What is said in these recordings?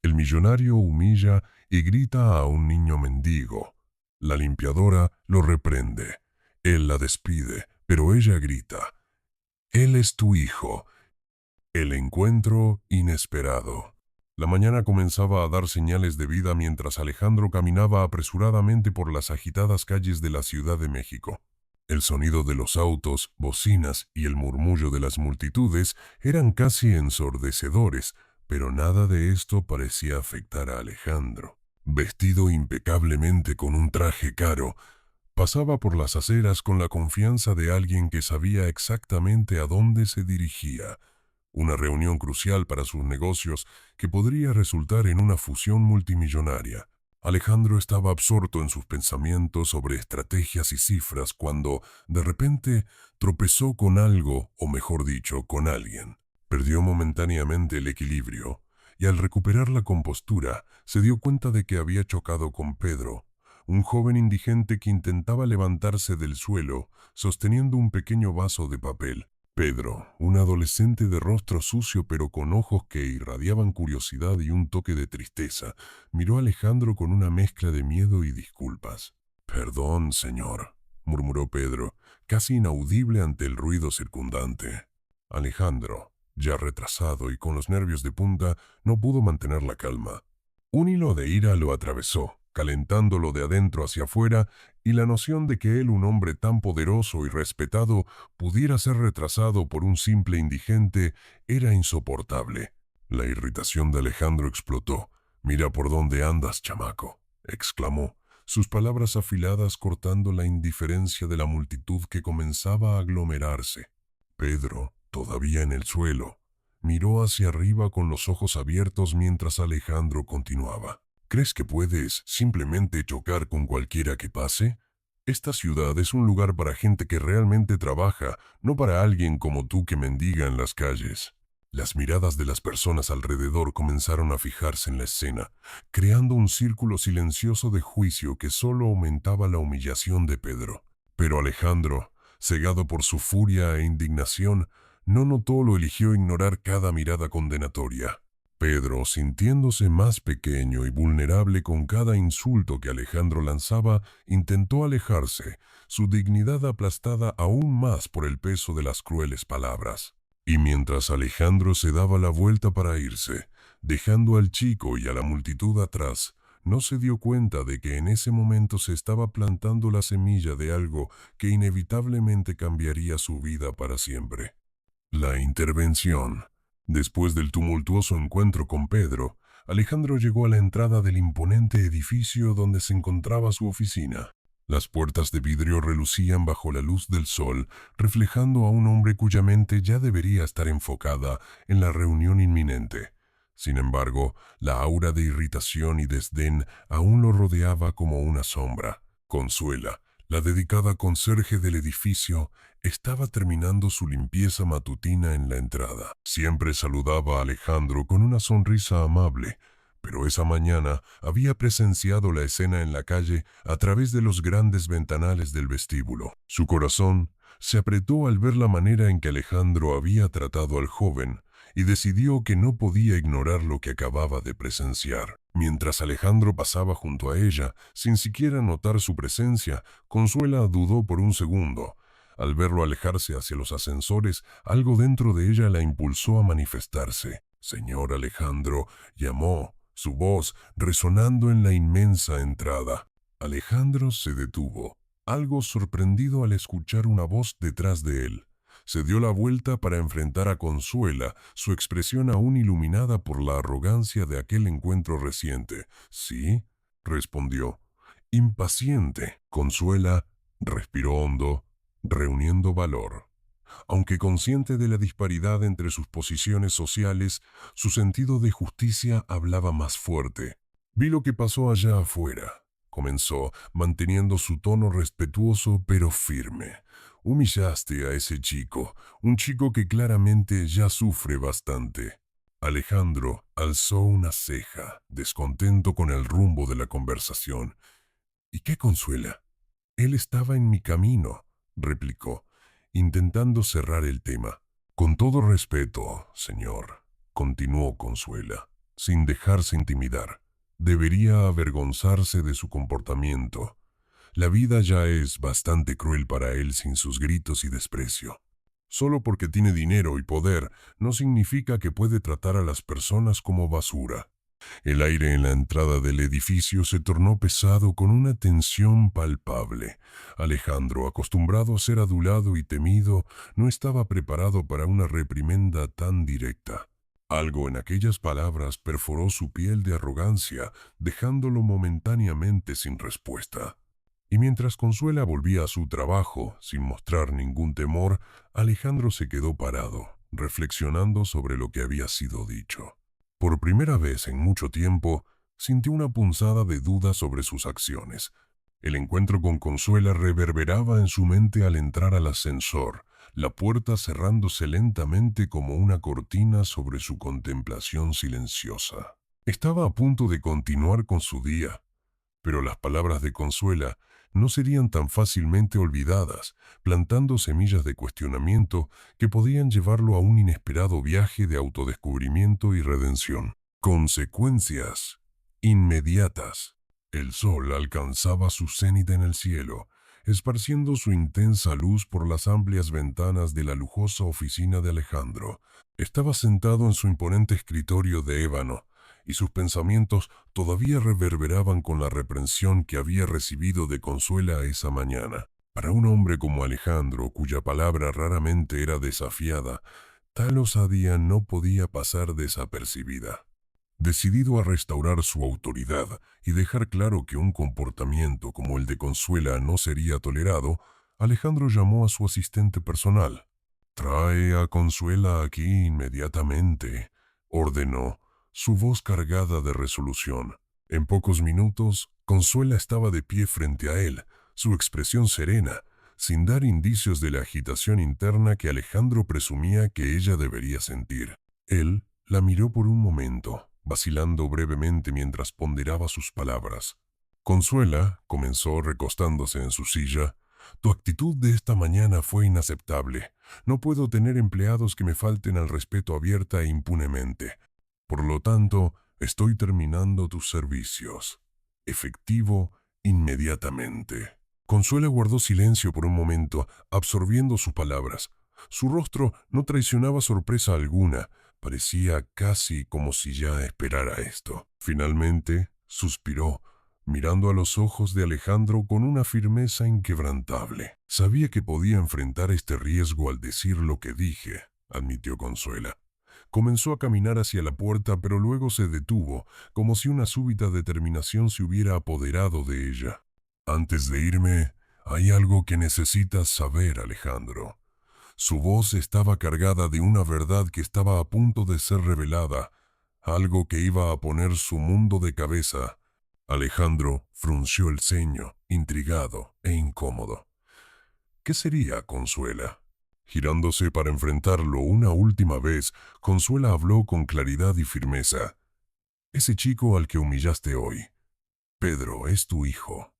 El millonario humilla y grita a un niño mendigo. La limpiadora lo reprende. Él la despide, pero ella grita: «Él es tu hijo». El encuentro inesperado. La mañana comenzaba a dar señales de vida mientras Alejandro caminaba apresuradamente por las agitadas calles de la Ciudad de México. El sonido de los autos, bocinas y el murmullo de las multitudes eran casi ensordecedores, pero nada de esto parecía afectar a Alejandro. Vestido impecablemente con un traje caro, pasaba por las aceras con la confianza de alguien que sabía exactamente a dónde se dirigía. Una reunión crucial para sus negocios que podría resultar en una fusión multimillonaria. Alejandro estaba absorto en sus pensamientos sobre estrategias y cifras cuando, de repente, tropezó con algo, o mejor dicho, con alguien. Perdió momentáneamente el equilibrio, y al recuperar la compostura, se dio cuenta de que había chocado con Pedro, un joven indigente que intentaba levantarse del suelo, sosteniendo un pequeño vaso de papel. Pedro, un adolescente de rostro sucio pero con ojos que irradiaban curiosidad y un toque de tristeza, miró a Alejandro con una mezcla de miedo y disculpas. «Perdón, señor», murmuró Pedro, casi inaudible ante el ruido circundante. Alejandro, ya retrasado y con los nervios de punta, no pudo mantener la calma. Un hilo de ira lo atravesó, calentándolo de adentro hacia afuera, y la noción de que él, un hombre tan poderoso y respetado, pudiera ser retrasado por un simple indigente, era insoportable. La irritación de Alejandro explotó. «Mira por dónde andas, chamaco», exclamó, sus palabras afiladas cortando la indiferencia de la multitud que comenzaba a aglomerarse. Pedro, todavía en el suelo, miró hacia arriba con los ojos abiertos mientras Alejandro continuaba. «¿Crees que puedes simplemente chocar con cualquiera que pase? Esta ciudad es un lugar para gente que realmente trabaja, no para alguien como tú que mendiga en las calles». Las miradas de las personas alrededor comenzaron a fijarse en la escena, creando un círculo silencioso de juicio que solo aumentaba la humillación de Pedro. Pero Alejandro, cegado por su furia e indignación, no notó o eligió ignorar cada mirada condenatoria. Pedro, sintiéndose más pequeño y vulnerable con cada insulto que Alejandro lanzaba, intentó alejarse, su dignidad aplastada aún más por el peso de las crueles palabras. Y mientras Alejandro se daba la vuelta para irse, dejando al chico y a la multitud atrás, no se dio cuenta de que en ese momento se estaba plantando la semilla de algo que inevitablemente cambiaría su vida para siempre. La intervención. Después del tumultuoso encuentro con Pedro, Alejandro llegó a la entrada del imponente edificio donde se encontraba su oficina. Las puertas de vidrio relucían bajo la luz del sol, reflejando a un hombre cuya mente ya debería estar enfocada en la reunión inminente. Sin embargo, la aura de irritación y desdén aún lo rodeaba como una sombra. Consuela, la dedicada conserje del edificio, estaba terminando su limpieza matutina en la entrada. Siempre saludaba a Alejandro con una sonrisa amable, pero esa mañana había presenciado la escena en la calle a través de los grandes ventanales del vestíbulo. Su corazón se apretó al ver la manera en que Alejandro había tratado al joven y decidió que no podía ignorar lo que acababa de presenciar. Mientras Alejandro pasaba junto a ella, sin siquiera notar su presencia, Consuela dudó por un segundo. Al verlo alejarse hacia los ascensores, algo dentro de ella la impulsó a manifestarse. «Señor Alejandro», llamó, su voz resonando en la inmensa entrada. Alejandro se detuvo, algo sorprendido al escuchar una voz detrás de él. Se dio la vuelta para enfrentar a Consuela, su expresión aún iluminada por la arrogancia de aquel encuentro reciente. «¿Sí?», respondió. Impaciente, Consuela respiró hondo, reuniendo valor. Aunque consciente de la disparidad entre sus posiciones sociales, su sentido de justicia hablaba más fuerte. «Vi lo que pasó allá afuera», comenzó, manteniendo su tono respetuoso pero firme. «Humillaste a ese chico, un chico que claramente ya sufre bastante». Alejandro alzó una ceja, descontento con el rumbo de la conversación. «¿Y qué, Consuela?» «Él estaba en mi camino», replicó, intentando cerrar el tema. «Con todo respeto, señor», continuó Consuela, sin dejarse intimidar. Debería avergonzarse de su comportamiento. La vida ya es bastante cruel para él sin sus gritos y desprecio. Solo porque tiene dinero y poder no significa que puede tratar a las personas como basura. El aire en la entrada del edificio se tornó pesado con una tensión palpable. Alejandro, acostumbrado a ser adulado y temido, no estaba preparado para una reprimenda tan directa. Algo en aquellas palabras perforó su piel de arrogancia, dejándolo momentáneamente sin respuesta. Y mientras Consuela volvía a su trabajo, sin mostrar ningún temor, Alejandro se quedó parado, reflexionando sobre lo que había sido dicho. Por primera vez en mucho tiempo, sintió una punzada de duda sobre sus acciones. El encuentro con Consuela reverberaba en su mente al entrar al ascensor, la puerta cerrándose lentamente como una cortina sobre su contemplación silenciosa. Estaba a punto de continuar con su día, pero las palabras de Consuela no serían tan fácilmente olvidadas, plantando semillas de cuestionamiento que podían llevarlo a un inesperado viaje de autodescubrimiento y redención. Consecuencias inmediatas. El sol alcanzaba su cenit en el cielo, esparciendo su intensa luz por las amplias ventanas de la lujosa oficina de Alejandro. Estaba sentado en su imponente escritorio de ébano, y sus pensamientos todavía reverberaban con la reprensión que había recibido de Consuela esa mañana. Para un hombre como Alejandro, cuya palabra raramente era desafiada, tal osadía no podía pasar desapercibida. Decidido a restaurar su autoridad y dejar claro que un comportamiento como el de Consuela no sería tolerado, Alejandro llamó a su asistente personal. «Trae a Consuela aquí inmediatamente», ordenó, su voz cargada de resolución. En pocos minutos, Consuela estaba de pie frente a él, su expresión serena, sin dar indicios de la agitación interna que Alejandro presumía que ella debería sentir. Él la miró por un momento, vacilando brevemente mientras ponderaba sus palabras. «Consuela», comenzó recostándose en su silla, «tu actitud de esta mañana fue inaceptable. No puedo tener empleados que me falten al respeto abierta e impunemente. Por lo tanto, estoy terminando tus servicios. Efectivo inmediatamente». Consuela guardó silencio por un momento, absorbiendo sus palabras. Su rostro no traicionaba sorpresa alguna, parecía casi como si ya esperara esto. Finalmente, suspiró, mirando a los ojos de Alejandro con una firmeza inquebrantable. «Sabía que podía enfrentar este riesgo al decir lo que dije», admitió Consuela. Comenzó a caminar hacia la puerta, pero luego se detuvo, como si una súbita determinación se hubiera apoderado de ella. «Antes de irme, hay algo que necesitas saber, Alejandro». Su voz estaba cargada de una verdad que estaba a punto de ser revelada, algo que iba a poner su mundo de cabeza. Alejandro frunció el ceño, intrigado e incómodo. ¿Qué sería, Consuela? Girándose para enfrentarlo una última vez, Consuela habló con claridad y firmeza. «Ese chico al que humillaste hoy, Pedro, es tu hijo,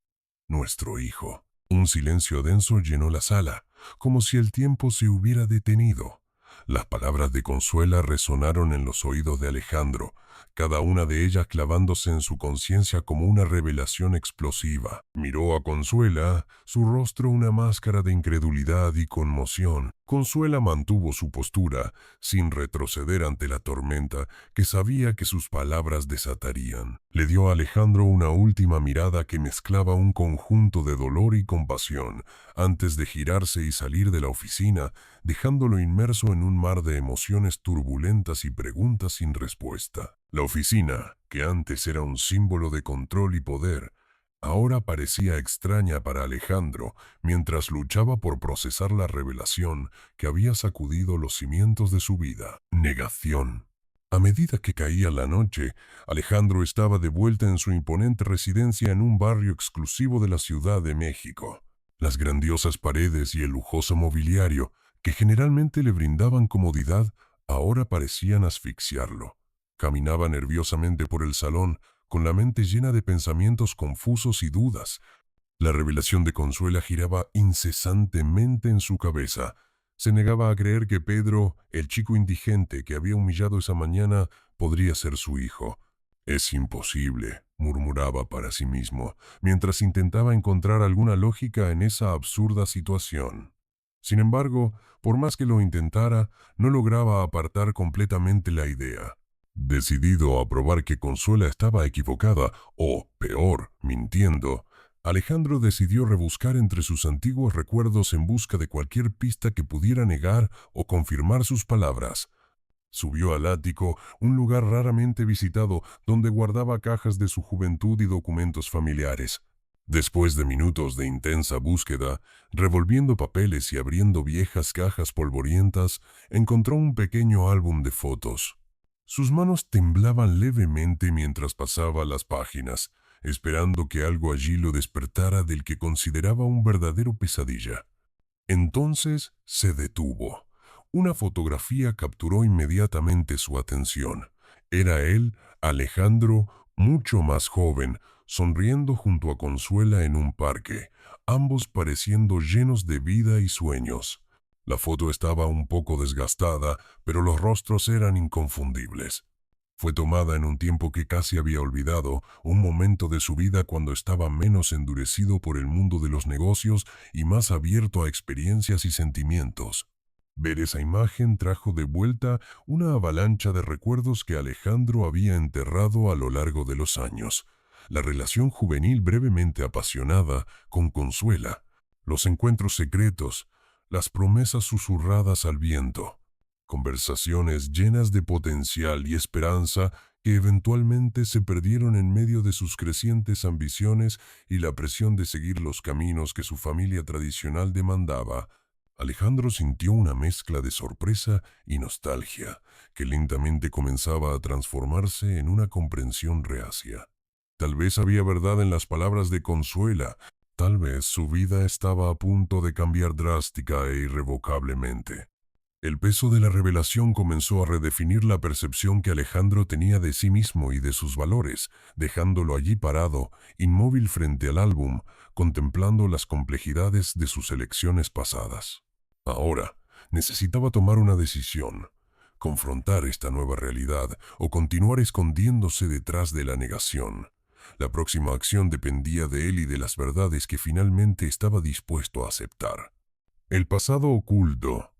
nuestro hijo». Un silencio denso llenó la sala, como si el tiempo se hubiera detenido. Las palabras de Consuela resonaron en los oídos de Alejandro, cada una de ellas clavándose en su conciencia como una revelación explosiva. Miró a Consuela, su rostro una máscara de incredulidad y conmoción. Consuela mantuvo su postura, sin retroceder ante la tormenta que sabía que sus palabras desatarían. Le dio a Alejandro una última mirada que mezclaba un conjunto de dolor y compasión, antes de girarse y salir de la oficina, dejándolo inmerso en un mar de emociones turbulentas y preguntas sin respuesta. La oficina, que antes era un símbolo de control y poder, ahora parecía extraña para Alejandro mientras luchaba por procesar la revelación que había sacudido los cimientos de su vida. Negación. A medida que caía la noche, Alejandro estaba de vuelta en su imponente residencia en un barrio exclusivo de la Ciudad de México. Las grandiosas paredes y el lujoso mobiliario, que generalmente le brindaban comodidad, ahora parecían asfixiarlo. Caminaba nerviosamente por el salón, con la mente llena de pensamientos confusos y dudas. La revelación de Consuela giraba incesantemente en su cabeza. Se negaba a creer que Pedro, el chico indigente que había humillado esa mañana, podría ser su hijo. Es imposible, murmuraba para sí mismo, mientras intentaba encontrar alguna lógica en esa absurda situación. Sin embargo, por más que lo intentara, no lograba apartar completamente la idea. Decidido a probar que Consuela estaba equivocada, o, peor, mintiendo, Alejandro decidió rebuscar entre sus antiguos recuerdos en busca de cualquier pista que pudiera negar o confirmar sus palabras. Subió al ático, un lugar raramente visitado donde guardaba cajas de su juventud y documentos familiares. Después de minutos de intensa búsqueda, revolviendo papeles y abriendo viejas cajas polvorientas, encontró un pequeño álbum de fotos. Sus manos temblaban levemente mientras pasaba las páginas, esperando que algo allí lo despertara del que consideraba un verdadero pesadilla. Entonces se detuvo. Una fotografía capturó inmediatamente su atención. Era él, Alejandro, mucho más joven, sonriendo junto a Consuela en un parque, ambos pareciendo llenos de vida y sueños. La foto estaba un poco desgastada, pero los rostros eran inconfundibles. Fue tomada en un tiempo que casi había olvidado, un momento de su vida cuando estaba menos endurecido por el mundo de los negocios y más abierto a experiencias y sentimientos. Ver esa imagen trajo de vuelta una avalancha de recuerdos que Alejandro había enterrado a lo largo de los años. La relación juvenil brevemente apasionada con Consuela, los encuentros secretos, las promesas susurradas al viento, conversaciones llenas de potencial y esperanza que eventualmente se perdieron en medio de sus crecientes ambiciones y la presión de seguir los caminos que su familia tradicional demandaba. Alejandro sintió una mezcla de sorpresa y nostalgia, que lentamente comenzaba a transformarse en una comprensión reacia. Tal vez había verdad en las palabras de Consuela, tal vez su vida estaba a punto de cambiar drástica e irrevocablemente. El peso de la revelación comenzó a redefinir la percepción que Alejandro tenía de sí mismo y de sus valores, dejándolo allí parado, inmóvil frente al álbum, contemplando las complejidades de sus elecciones pasadas. Ahora, necesitaba tomar una decisión, confrontar esta nueva realidad o continuar escondiéndose detrás de la negación. La próxima acción dependía de él y de las verdades que finalmente estaba dispuesto a aceptar. El pasado oculto.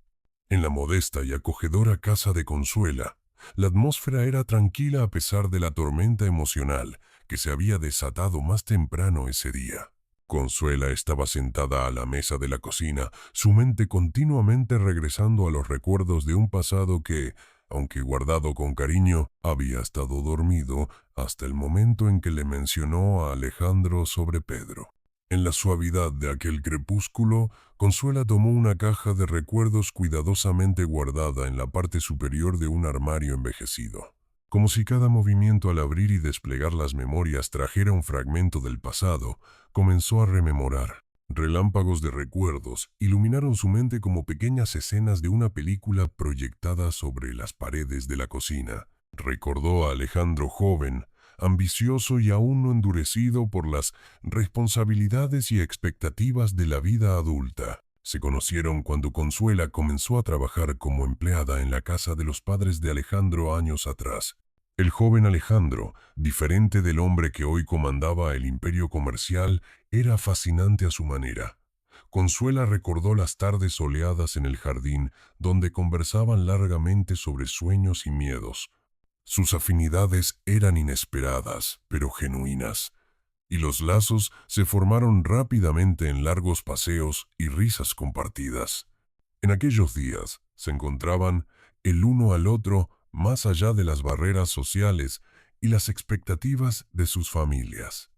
En la modesta y acogedora casa de Consuela, la atmósfera era tranquila a pesar de la tormenta emocional que se había desatado más temprano ese día. Consuela estaba sentada a la mesa de la cocina, su mente continuamente regresando a los recuerdos de un pasado que, aunque guardado con cariño, había estado dormido hasta el momento en que le mencionó a Alejandro sobre Pedro. En la suavidad de aquel crepúsculo, Consuela tomó una caja de recuerdos cuidadosamente guardada en la parte superior de un armario envejecido. Como si cada movimiento al abrir y desplegar las memorias trajera un fragmento del pasado, comenzó a rememorar. Relámpagos de recuerdos iluminaron su mente como pequeñas escenas de una película proyectada sobre las paredes de la cocina. Recordó a Alejandro joven, ambicioso y aún no endurecido por las responsabilidades y expectativas de la vida adulta. Se conocieron cuando Consuela comenzó a trabajar como empleada en la casa de los padres de Alejandro años atrás. El joven Alejandro, diferente del hombre que hoy comandaba el imperio comercial, era fascinante a su manera. Consuela recordó las tardes soleadas en el jardín, donde conversaban largamente sobre sueños y miedos. Sus afinidades eran inesperadas, pero genuinas, y los lazos se formaron rápidamente en largos paseos y risas compartidas. En aquellos días se encontraban el uno al otro más allá de las barreras sociales y las expectativas de sus familias.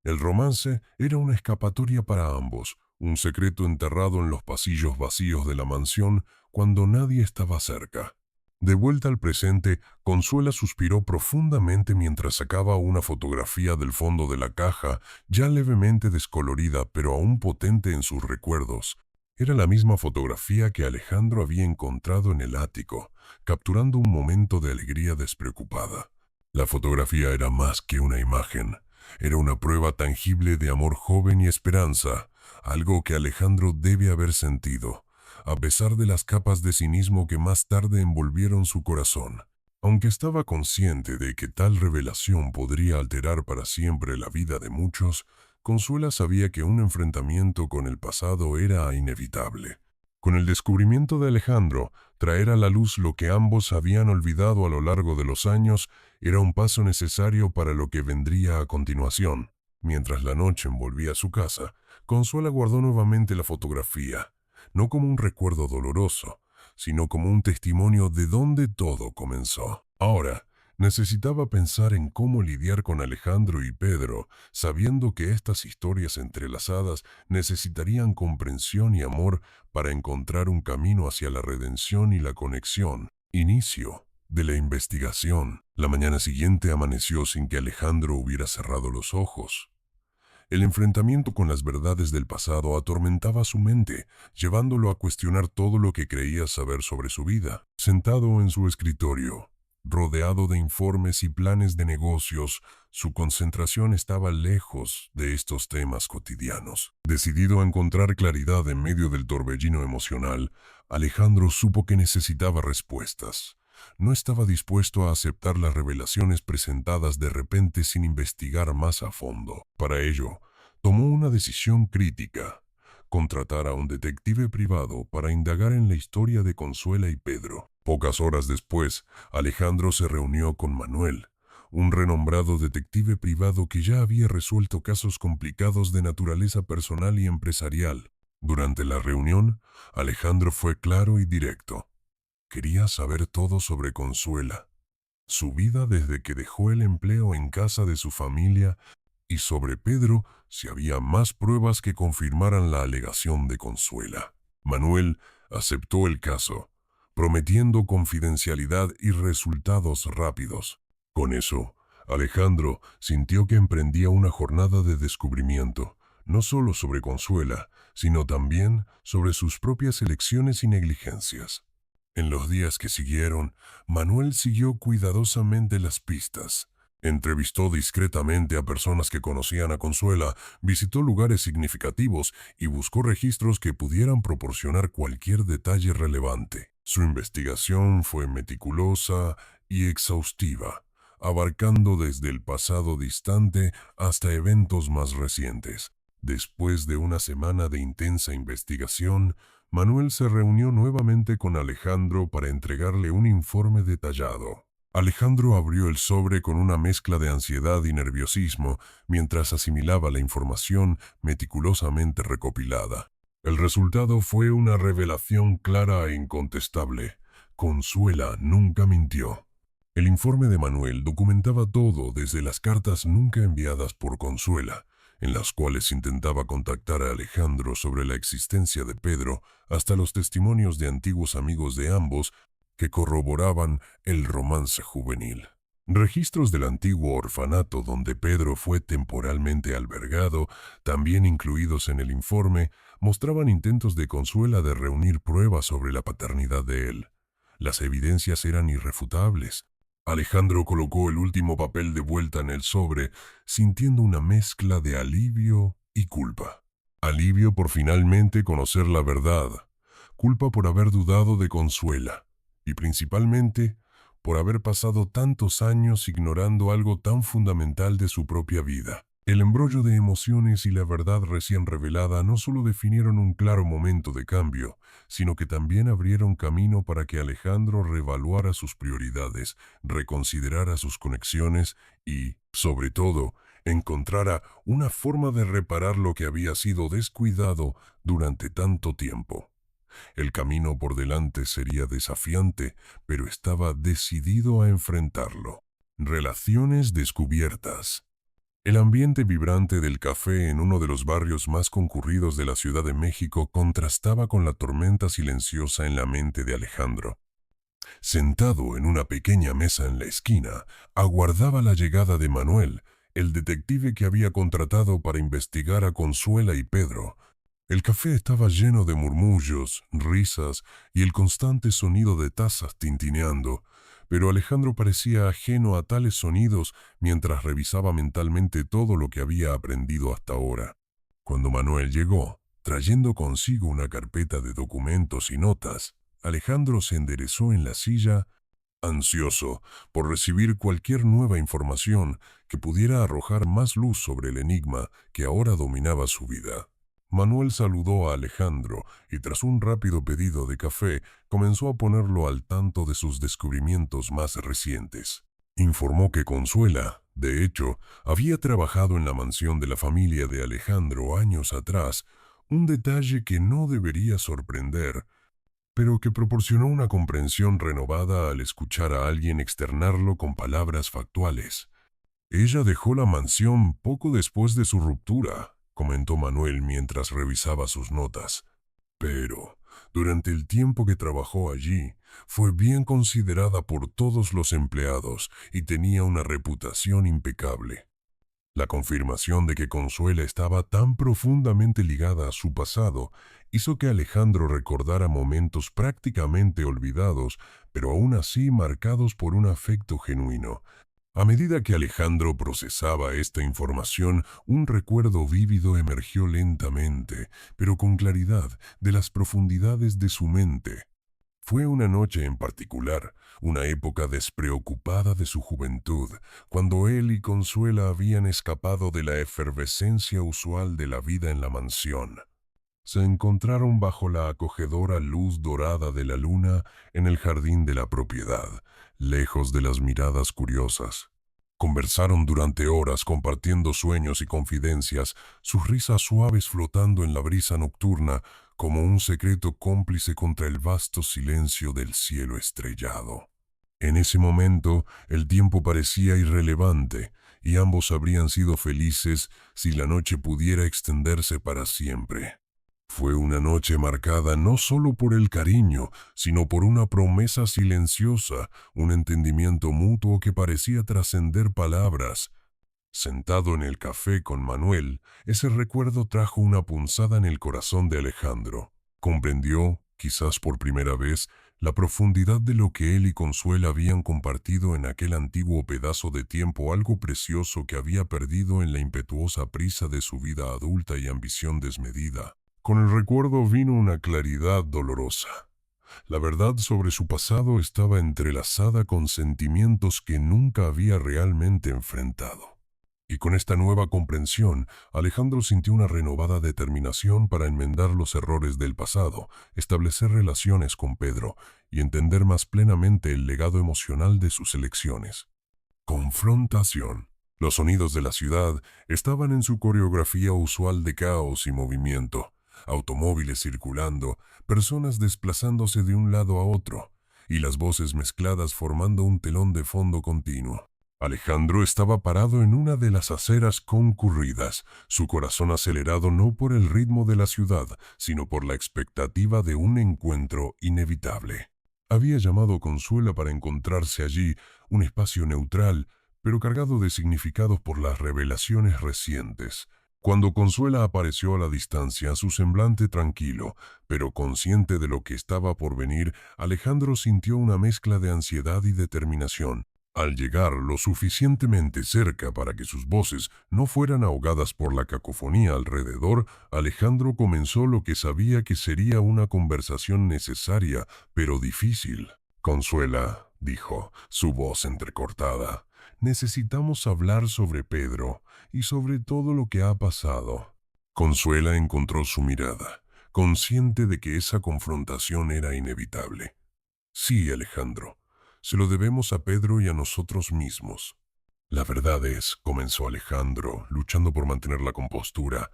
El romance era una escapatoria para ambos, un secreto enterrado en los pasillos vacíos de la mansión cuando nadie estaba cerca. De vuelta al presente, Consuela suspiró profundamente mientras sacaba una fotografía del fondo de la caja, ya levemente descolorida pero aún potente en sus recuerdos. Era la misma fotografía que Alejandro había encontrado en el ático, capturando un momento de alegría despreocupada. La fotografía era más que una imagen, era una prueba tangible de amor joven y esperanza, algo que Alejandro debe haber sentido, a pesar de las capas de cinismo que más tarde envolvieron su corazón. Aunque estaba consciente de que tal revelación podría alterar para siempre la vida de muchos, Consuela sabía que un enfrentamiento con el pasado era inevitable. Con el descubrimiento de Alejandro, traer a la luz lo que ambos habían olvidado a lo largo de los años era un paso necesario para lo que vendría a continuación. Mientras la noche envolvía su casa, Consuela guardó nuevamente la fotografía, no como un recuerdo doloroso, sino como un testimonio de dónde todo comenzó. Ahora, necesitaba pensar en cómo lidiar con Alejandro y Pedro, sabiendo que estas historias entrelazadas necesitarían comprensión y amor para encontrar un camino hacia la redención y la conexión. Inicio de la investigación. La mañana siguiente amaneció sin que Alejandro hubiera cerrado los ojos. El enfrentamiento con las verdades del pasado atormentaba su mente, llevándolo a cuestionar todo lo que creía saber sobre su vida. Sentado en su escritorio, rodeado de informes y planes de negocios, su concentración estaba lejos de estos temas cotidianos. Decidido a encontrar claridad en medio del torbellino emocional, Alejandro supo que necesitaba respuestas. No estaba dispuesto a aceptar las revelaciones presentadas de repente sin investigar más a fondo. Para ello, tomó una decisión crítica: contratar a un detective privado para indagar en la historia de Consuela y Pedro. Pocas horas después, Alejandro se reunió con Manuel, un renombrado detective privado que ya había resuelto casos complicados de naturaleza personal y empresarial. Durante la reunión, Alejandro fue claro y directo. Quería saber todo sobre Consuela, su vida desde que dejó el empleo en casa de su familia, y sobre Pedro si había más pruebas que confirmaran la alegación de Consuela. Manuel aceptó el caso, prometiendo confidencialidad y resultados rápidos. Con eso, Alejandro sintió que emprendía una jornada de descubrimiento, no solo sobre Consuela, sino también sobre sus propias elecciones y negligencias. En los días que siguieron, Manuel siguió cuidadosamente las pistas. Entrevistó discretamente a personas que conocían a Consuela, visitó lugares significativos y buscó registros que pudieran proporcionar cualquier detalle relevante. Su investigación fue meticulosa y exhaustiva, abarcando desde el pasado distante hasta eventos más recientes. Después de una semana de intensa investigación, Manuel se reunió nuevamente con Alejandro para entregarle un informe detallado. Alejandro abrió el sobre con una mezcla de ansiedad y nerviosismo mientras asimilaba la información meticulosamente recopilada. El resultado fue una revelación clara e incontestable. Consuela nunca mintió. El informe de Manuel documentaba todo, desde las cartas nunca enviadas por Consuela, en las cuales intentaba contactar a Alejandro sobre la existencia de Pedro, hasta los testimonios de antiguos amigos de ambos que corroboraban el romance juvenil. Registros del antiguo orfanato donde Pedro fue temporalmente albergado, también incluidos en el informe, mostraban intentos de Consuela de reunir pruebas sobre la paternidad de él. Las evidencias eran irrefutables. Alejandro colocó el último papel de vuelta en el sobre, sintiendo una mezcla de alivio y culpa. Alivio por finalmente conocer la verdad, culpa por haber dudado de Consuela, y principalmente por haber pasado tantos años ignorando algo tan fundamental de su propia vida. El embrollo de emociones y la verdad recién revelada no solo definieron un claro momento de cambio, sino que también abrieron camino para que Alejandro reevaluara sus prioridades, reconsiderara sus conexiones y, sobre todo, encontrara una forma de reparar lo que había sido descuidado durante tanto tiempo. El camino por delante sería desafiante, pero estaba decidido a enfrentarlo. Relaciones descubiertas. El ambiente vibrante del café en uno de los barrios más concurridos de la Ciudad de México contrastaba con la tormenta silenciosa en la mente de Alejandro. Sentado en una pequeña mesa en la esquina, aguardaba la llegada de Manuel, el detective que había contratado para investigar a Consuela y Pedro. El café estaba lleno de murmullos, risas y el constante sonido de tazas tintineando, pero Alejandro parecía ajeno a tales sonidos mientras revisaba mentalmente todo lo que había aprendido hasta ahora. Cuando Manuel llegó, trayendo consigo una carpeta de documentos y notas, Alejandro se enderezó en la silla ansioso por recibir cualquier nueva información que pudiera arrojar más luz sobre el enigma que ahora dominaba su vida. Manuel saludó a Alejandro y tras un rápido pedido de café comenzó a ponerlo al tanto de sus descubrimientos más recientes. Informó que Consuela, de hecho, había trabajado en la mansión de la familia de Alejandro años atrás, un detalle que no debería sorprender, pero que proporcionó una comprensión renovada al escuchar a alguien externarlo con palabras factuales. Ella dejó la mansión poco después de su ruptura, comentó Manuel mientras revisaba sus notas. Pero, durante el tiempo que trabajó allí, fue bien considerada por todos los empleados y tenía una reputación impecable. La confirmación de que Consuela estaba tan profundamente ligada a su pasado hizo que Alejandro recordara momentos prácticamente olvidados, pero aún así marcados por un afecto genuino. A medida que Alejandro procesaba esta información, un recuerdo vívido emergió lentamente, pero con claridad, de las profundidades de su mente. Fue una noche en particular, una época despreocupada de su juventud, cuando él y Consuela habían escapado de la efervescencia usual de la vida en la mansión. Se encontraron bajo la acogedora luz dorada de la luna en el jardín de la propiedad, lejos de las miradas curiosas. Conversaron durante horas compartiendo sueños y confidencias, sus risas suaves flotando en la brisa nocturna como un secreto cómplice contra el vasto silencio del cielo estrellado. En ese momento, el tiempo parecía irrelevante y ambos habrían sido felices si la noche pudiera extenderse para siempre. Fue una noche marcada no solo por el cariño, sino por una promesa silenciosa, un entendimiento mutuo que parecía trascender palabras. Sentado en el café con Manuel, ese recuerdo trajo una punzada en el corazón de Alejandro. Comprendió, quizás por primera vez, la profundidad de lo que él y Consuela habían compartido en aquel antiguo pedazo de tiempo, algo precioso que había perdido en la impetuosa prisa de su vida adulta y ambición desmedida. Con el recuerdo vino una claridad dolorosa. La verdad sobre su pasado estaba entrelazada con sentimientos que nunca había realmente enfrentado. Y con esta nueva comprensión, Alejandro sintió una renovada determinación para enmendar los errores del pasado, establecer relaciones con Pedro y entender más plenamente el legado emocional de sus elecciones. Confrontación. Los sonidos de la ciudad estaban en su coreografía usual de caos y movimiento. Automóviles circulando, personas desplazándose de un lado a otro, y las voces mezcladas formando un telón de fondo continuo. Alejandro estaba parado en una de las aceras concurridas, su corazón acelerado no por el ritmo de la ciudad, sino por la expectativa de un encuentro inevitable. Había llamado a Consuela para encontrarse allí, un espacio neutral, pero cargado de significados por las revelaciones recientes. Cuando Consuela apareció a la distancia, su semblante tranquilo, pero consciente de lo que estaba por venir, Alejandro sintió una mezcla de ansiedad y determinación. Al llegar lo suficientemente cerca para que sus voces no fueran ahogadas por la cacofonía alrededor, Alejandro comenzó lo que sabía que sería una conversación necesaria, pero difícil. «Consuela», dijo, su voz entrecortada, «necesitamos hablar sobre Pedro y sobre todo lo que ha pasado». Consuela encontró su mirada, consciente de que esa confrontación era inevitable. «Sí, Alejandro, se lo debemos a Pedro y a nosotros mismos». «La verdad es», comenzó Alejandro, luchando por mantener la compostura,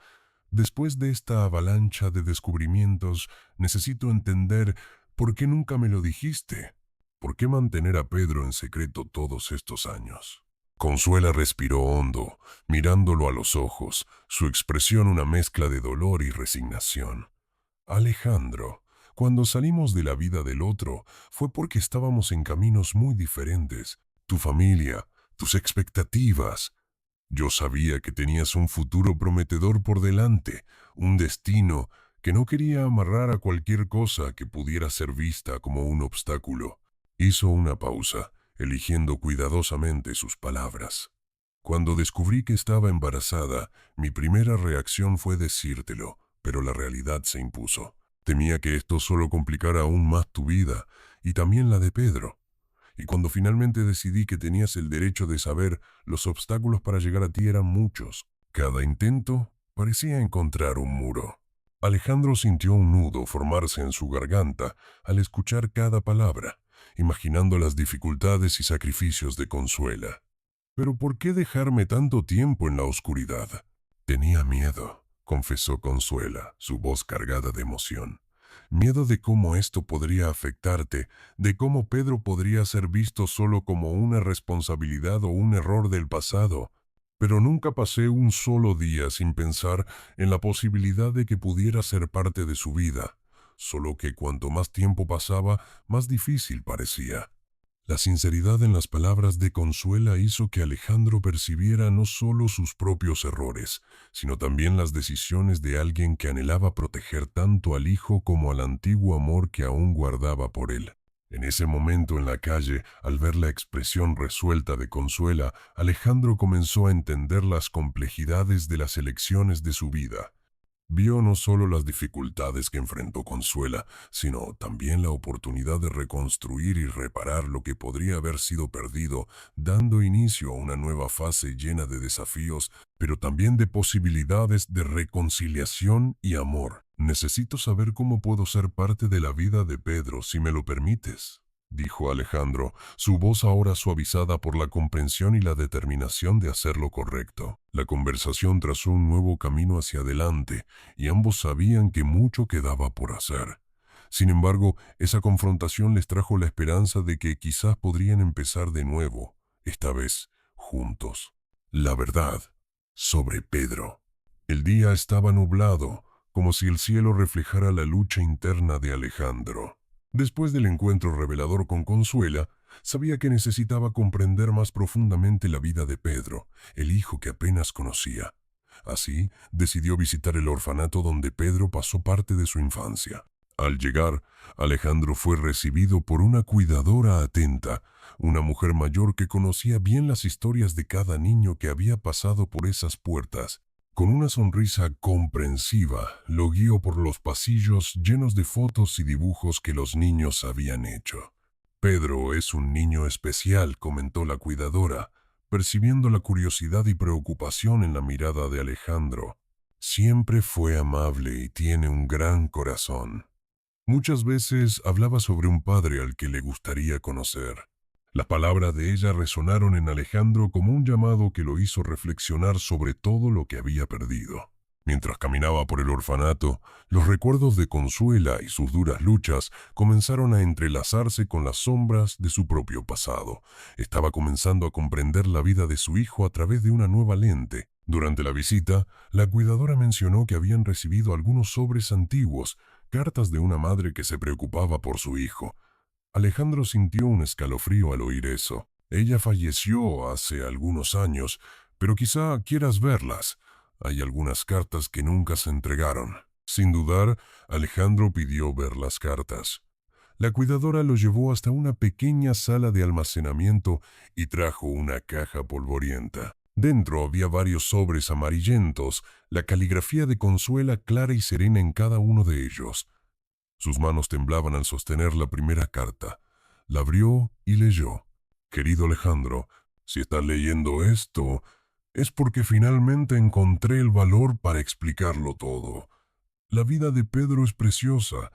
«después de esta avalancha de descubrimientos, necesito entender por qué nunca me lo dijiste. ¿Por qué mantener a Pedro en secreto todos estos años?» Consuela respiró hondo, mirándolo a los ojos, su expresión una mezcla de dolor y resignación. «Alejandro, cuando salimos de la vida del otro, fue porque estábamos en caminos muy diferentes. Tu familia, tus expectativas. Yo sabía que tenías un futuro prometedor por delante, un destino que no quería amarrar a cualquier cosa que pudiera ser vista como un obstáculo». Hizo una pausa, eligiendo cuidadosamente sus palabras. «Cuando descubrí que estaba embarazada, mi primera reacción fue decírtelo, pero la realidad se impuso. Temía que esto solo complicara aún más tu vida y también la de Pedro. Y cuando finalmente decidí que tenías el derecho de saber, los obstáculos para llegar a ti eran muchos. Cada intento parecía encontrar un muro. Alejandro sintió un nudo formarse en su garganta al escuchar cada palabra, imaginando las dificultades y sacrificios de Consuela. ¿Pero por qué dejarme tanto tiempo en la oscuridad? Tenía miedo, confesó Consuela, su voz cargada de emoción. Miedo de cómo esto podría afectarte, de cómo Pedro podría ser visto solo como una responsabilidad o un error del pasado. Pero nunca pasé un solo día sin pensar en la posibilidad de que pudiera ser parte de su vida, solo que cuanto más tiempo pasaba, más difícil parecía. La sinceridad en las palabras de Consuela hizo que Alejandro percibiera no solo sus propios errores, sino también las decisiones de alguien que anhelaba proteger tanto al hijo como al antiguo amor que aún guardaba por él. En ese momento en la calle, al ver la expresión resuelta de Consuela, Alejandro comenzó a entender las complejidades de las elecciones de su vida. Vio no solo las dificultades que enfrentó Consuela, sino también la oportunidad de reconstruir y reparar lo que podría haber sido perdido, dando inicio a una nueva fase llena de desafíos, pero también de posibilidades de reconciliación y amor. Necesito saber cómo puedo ser parte de la vida de Pedro, si me lo permites, dijo Alejandro, su voz ahora suavizada por la comprensión y la determinación de hacer lo correcto. La conversación trazó un nuevo camino hacia adelante, y ambos sabían que mucho quedaba por hacer. Sin embargo, esa confrontación les trajo la esperanza de que quizás podrían empezar de nuevo, esta vez juntos. La verdad sobre Pedro. El día estaba nublado, como si el cielo reflejara la lucha interna de Alejandro. Después del encuentro revelador con Consuela, sabía que necesitaba comprender más profundamente la vida de Pedro, el hijo que apenas conocía. Así, decidió visitar el orfanato donde Pedro pasó parte de su infancia. Al llegar, Alejandro fue recibido por una cuidadora atenta, una mujer mayor que conocía bien las historias de cada niño que había pasado por esas puertas. Con una sonrisa comprensiva, lo guió por los pasillos llenos de fotos y dibujos que los niños habían hecho. Pedro es un niño especial, comentó la cuidadora, percibiendo la curiosidad y preocupación en la mirada de Alejandro. Siempre fue amable y tiene un gran corazón. Muchas veces hablaba sobre un padre al que le gustaría conocer. Las palabras de ella resonaron en Alejandro como un llamado que lo hizo reflexionar sobre todo lo que había perdido. Mientras caminaba por el orfanato, los recuerdos de Consuela y sus duras luchas comenzaron a entrelazarse con las sombras de su propio pasado. Estaba comenzando a comprender la vida de su hijo a través de una nueva lente. Durante la visita, la cuidadora mencionó que habían recibido algunos sobres antiguos, cartas de una madre que se preocupaba por su hijo. Alejandro sintió un escalofrío al oír eso. Ella falleció hace algunos años, pero quizá quieras verlas. Hay algunas cartas que nunca se entregaron. Sin dudar, Alejandro pidió ver las cartas. La cuidadora lo llevó hasta una pequeña sala de almacenamiento y trajo una caja polvorienta. Dentro había varios sobres amarillentos, la caligrafía de Consuela clara y serena en cada uno de ellos. Sus manos temblaban al sostener la primera carta. La abrió y leyó. Querido Alejandro, si estás leyendo esto, es porque finalmente encontré el valor para explicarlo todo. La vida de Pedro es preciosa,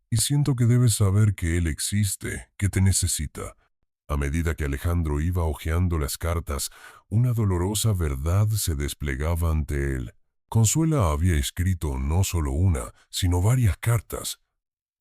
y siento que debes saber que él existe, que te necesita. A medida que Alejandro iba hojeando las cartas, una dolorosa verdad se desplegaba ante él. Consuela había escrito no solo una, sino varias cartas,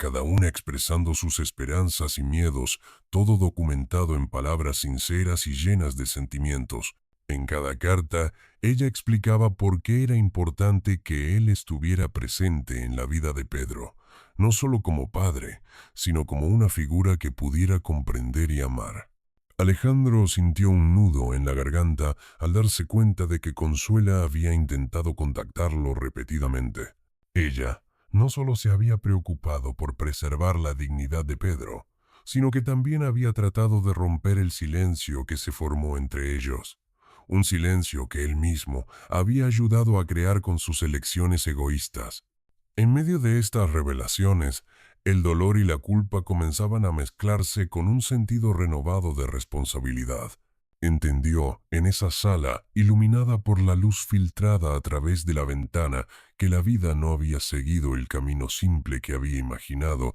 cada una expresando sus esperanzas y miedos, todo documentado en palabras sinceras y llenas de sentimientos. En cada carta, ella explicaba por qué era importante que él estuviera presente en la vida de Pedro, no solo como padre, sino como una figura que pudiera comprender y amar. Alejandro sintió un nudo en la garganta al darse cuenta de que Consuela había intentado contactarlo repetidamente. Ella no solo se había preocupado por preservar la dignidad de Pedro, sino que también había tratado de romper el silencio que se formó entre ellos. Un silencio que él mismo había ayudado a crear con sus elecciones egoístas. En medio de estas revelaciones, El dolor y la culpa comenzaban a mezclarse con un sentido renovado de responsabilidad. Entendió, en esa sala, iluminada por la luz filtrada a través de la ventana, que la vida no había seguido el camino simple que había imaginado,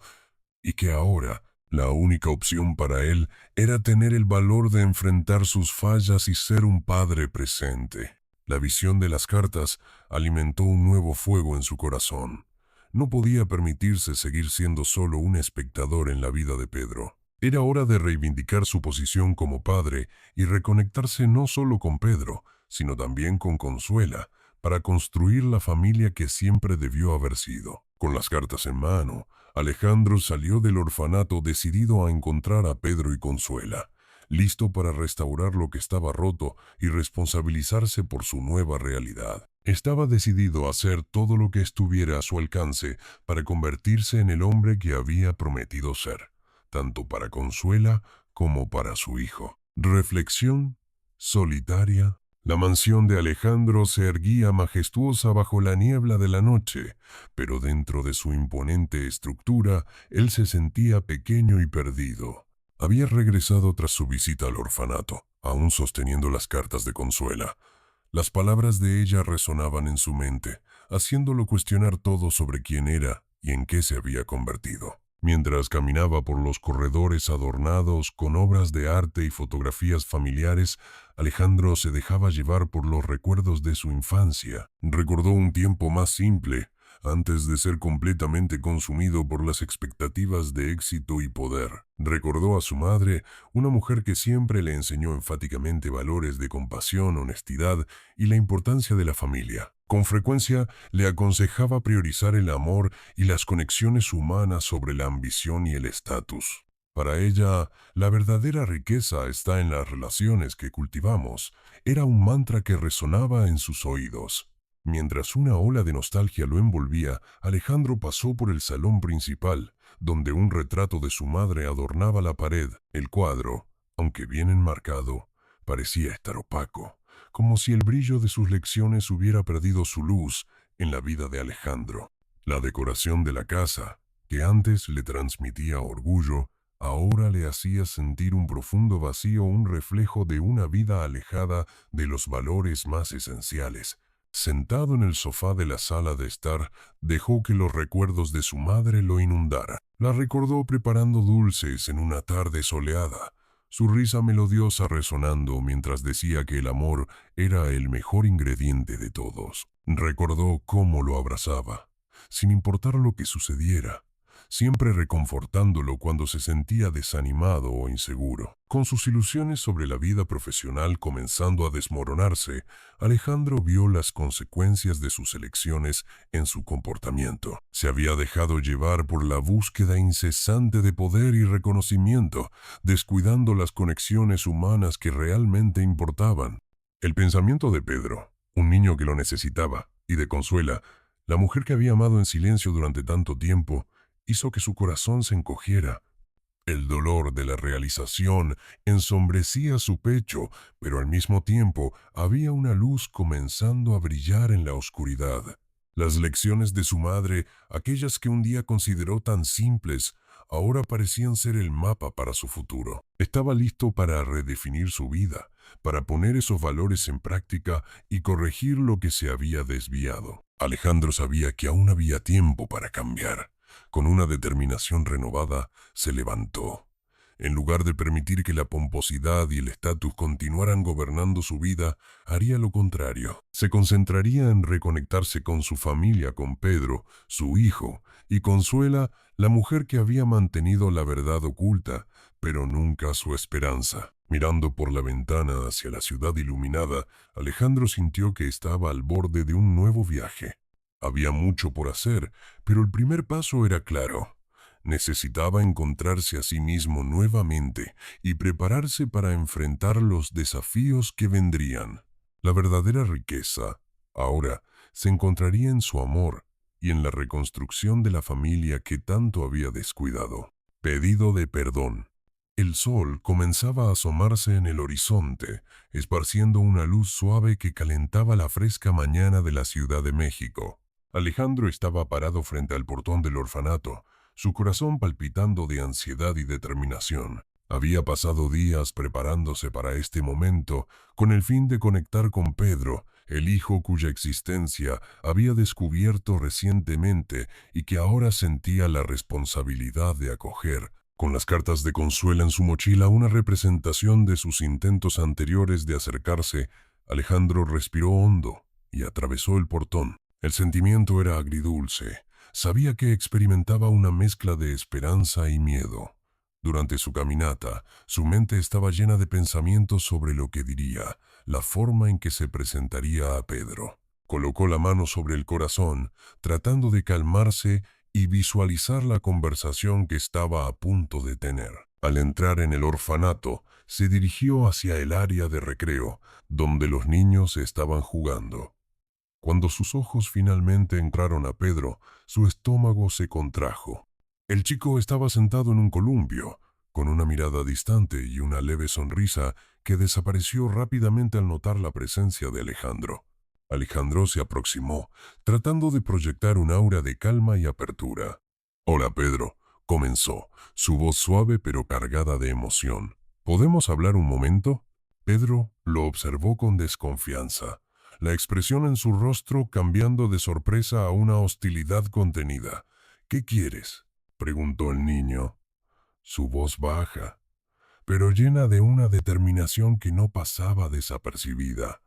y que ahora la única opción para él era tener el valor de enfrentar sus fallas y ser un padre presente. La visión de las cartas alimentó un nuevo fuego en su corazón. No podía permitirse seguir siendo solo un espectador en la vida de Pedro. Era hora de reivindicar su posición como padre y reconectarse no solo con Pedro, sino también con Consuela, para construir la familia que siempre debió haber sido. Con las cartas en mano, Alejandro salió del orfanato decidido a encontrar a Pedro y Consuela, listo para restaurar lo que estaba roto y responsabilizarse por su nueva realidad. Estaba decidido a hacer todo lo que estuviera a su alcance para convertirse en el hombre que había prometido ser, tanto para Consuela como para su hijo. Reflexión solitaria. La mansión de Alejandro se erguía majestuosa bajo la niebla de la noche, pero dentro de su imponente estructura, él se sentía pequeño y perdido. Había regresado tras su visita al orfanato, aún sosteniendo las cartas de Consuela. Las palabras de ella resonaban en su mente, haciéndolo cuestionar todo sobre quién era y en qué se había convertido. Mientras caminaba por los corredores adornados con obras de arte y fotografías familiares, Alejandro se dejaba llevar por los recuerdos de su infancia. Recordó un tiempo más simple, antes de ser completamente consumido por las expectativas de éxito y poder. Recordó a su madre, una mujer que siempre le enseñó enfáticamente valores de compasión, honestidad y la importancia de la familia. Con frecuencia le aconsejaba priorizar el amor y las conexiones humanas sobre la ambición y el estatus. Para ella, la verdadera riqueza está en las relaciones que cultivamos. Era un mantra que resonaba en sus oídos. Mientras una ola de nostalgia lo envolvía, Alejandro pasó por el salón principal, donde un retrato de su madre adornaba la pared. El cuadro, aunque bien enmarcado, parecía estar opaco, como si el brillo de sus lecciones hubiera perdido su luz en la vida de Alejandro. La decoración de la casa, que antes le transmitía orgullo, ahora le hacía sentir un profundo vacío, un reflejo de una vida alejada de los valores más esenciales. Sentado en el sofá de la sala de estar, dejó que los recuerdos de su madre lo inundaran. La recordó preparando dulces en una tarde soleada, su risa melodiosa resonando mientras decía que el amor era el mejor ingrediente de todos. Recordó cómo lo abrazaba, sin importar lo que sucediera, siempre reconfortándolo cuando se sentía desanimado o inseguro. Con sus ilusiones sobre la vida profesional comenzando a desmoronarse, Alejandro vio las consecuencias de sus elecciones en su comportamiento. Se había dejado llevar por la búsqueda incesante de poder y reconocimiento, descuidando las conexiones humanas que realmente importaban. El pensamiento de Pedro, un niño que lo necesitaba, y de Consuela, la mujer que había amado en silencio durante tanto tiempo, hizo que su corazón se encogiera. El dolor de la realización ensombrecía su pecho, pero al mismo tiempo había una luz comenzando a brillar en la oscuridad. Las lecciones de su madre, aquellas que un día consideró tan simples, ahora parecían ser el mapa para su futuro. Estaba listo para redefinir su vida, para poner esos valores en práctica y corregir lo que se había desviado. Alejandro sabía que aún había tiempo para cambiar. Con una determinación renovada, se levantó. En lugar de permitir que la pomposidad y el estatus continuaran gobernando su vida, haría lo contrario. Se concentraría en reconectarse con su familia, con Pedro, su hijo, y Consuela, la mujer que había mantenido la verdad oculta, pero nunca su esperanza. Mirando por la ventana hacia la ciudad iluminada, Alejandro sintió que estaba al borde de un nuevo viaje. Había mucho por hacer, pero el primer paso era claro. Necesitaba encontrarse a sí mismo nuevamente y prepararse para enfrentar los desafíos que vendrían. La verdadera riqueza, ahora, se encontraría en su amor y en la reconstrucción de la familia que tanto había descuidado. Pedido de perdón. El sol comenzaba a asomarse en el horizonte, esparciendo una luz suave que calentaba la fresca mañana de la Ciudad de México. Alejandro estaba parado frente al portón del orfanato, su corazón palpitando de ansiedad y determinación. Había pasado días preparándose para este momento, con el fin de conectar con Pedro, el hijo cuya existencia había descubierto recientemente y que ahora sentía la responsabilidad de acoger. Con las cartas de Consuela en su mochila, una representación de sus intentos anteriores de acercarse, Alejandro respiró hondo y atravesó el portón. El sentimiento era agridulce. Sabía que experimentaba una mezcla de esperanza y miedo. Durante su caminata, su mente estaba llena de pensamientos sobre lo que diría, la forma en que se presentaría a Pedro. Colocó la mano sobre el corazón, tratando de calmarse y visualizar la conversación que estaba a punto de tener. Al entrar en el orfanato, se dirigió hacia el área de recreo, donde los niños estaban jugando. Cuando sus ojos finalmente entraron a Pedro, su estómago se contrajo. El chico estaba sentado en un columpio, con una mirada distante y una leve sonrisa que desapareció rápidamente al notar la presencia de Alejandro. Alejandro se aproximó, tratando de proyectar un aura de calma y apertura. «Hola, Pedro», comenzó, su voz suave pero cargada de emoción. «¿Podemos hablar un momento?» Pedro lo observó con desconfianza, la expresión en su rostro cambiando de sorpresa a una hostilidad contenida. «¿Qué quieres?», preguntó el niño. Su voz baja, pero llena de una determinación que no pasaba desapercibida.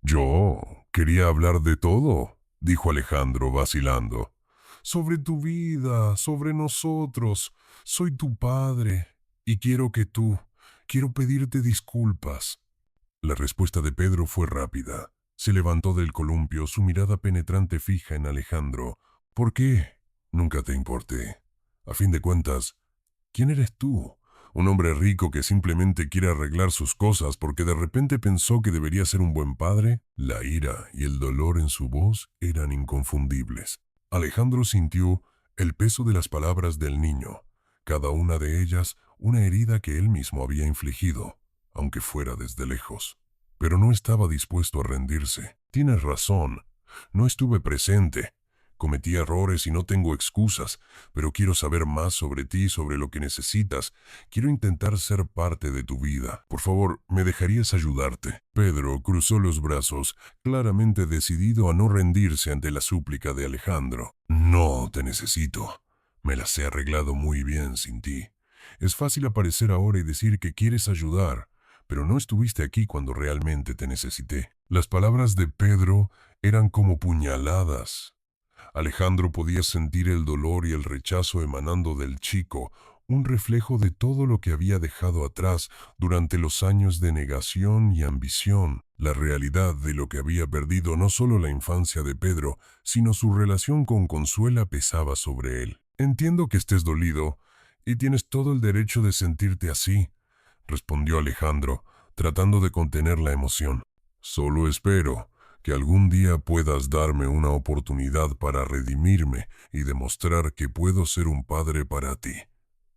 «Yo quería hablar de todo», dijo Alejandro vacilando. «Sobre tu vida, sobre nosotros. Soy tu padre y quiero pedirte disculpas». La respuesta de Pedro fue rápida. Se levantó del columpio, su mirada penetrante fija en Alejandro. «¿Por qué? Nunca te importé. A fin de cuentas, ¿quién eres tú? Un hombre rico que simplemente quiere arreglar sus cosas porque de repente pensó que debería ser un buen padre». La ira y el dolor en su voz eran inconfundibles. Alejandro sintió el peso de las palabras del niño, cada una de ellas una herida que él mismo había infligido, aunque fuera desde lejos. Pero no estaba dispuesto a rendirse. «Tienes razón. No estuve presente. Cometí errores y no tengo excusas, pero quiero saber más sobre ti, sobre lo que necesitas. Quiero intentar ser parte de tu vida. Por favor, ¿me dejarías ayudarte?». Pedro cruzó los brazos, claramente decidido a no rendirse ante la súplica de Alejandro. «No te necesito. Me las he arreglado muy bien sin ti. Es fácil aparecer ahora y decir que quieres ayudar, pero no estuviste aquí cuando realmente te necesité». Las palabras de Pedro eran como puñaladas. Alejandro podía sentir el dolor y el rechazo emanando del chico, un reflejo de todo lo que había dejado atrás durante los años de negación y ambición. La realidad de lo que había perdido no solo la infancia de Pedro, sino su relación con Consuela pesaba sobre él. «Entiendo que estés dolido, y tienes todo el derecho de sentirte así», respondió Alejandro, tratando de contener la emoción. «Solo espero que algún día puedas darme una oportunidad para redimirme y demostrar que puedo ser un padre para ti.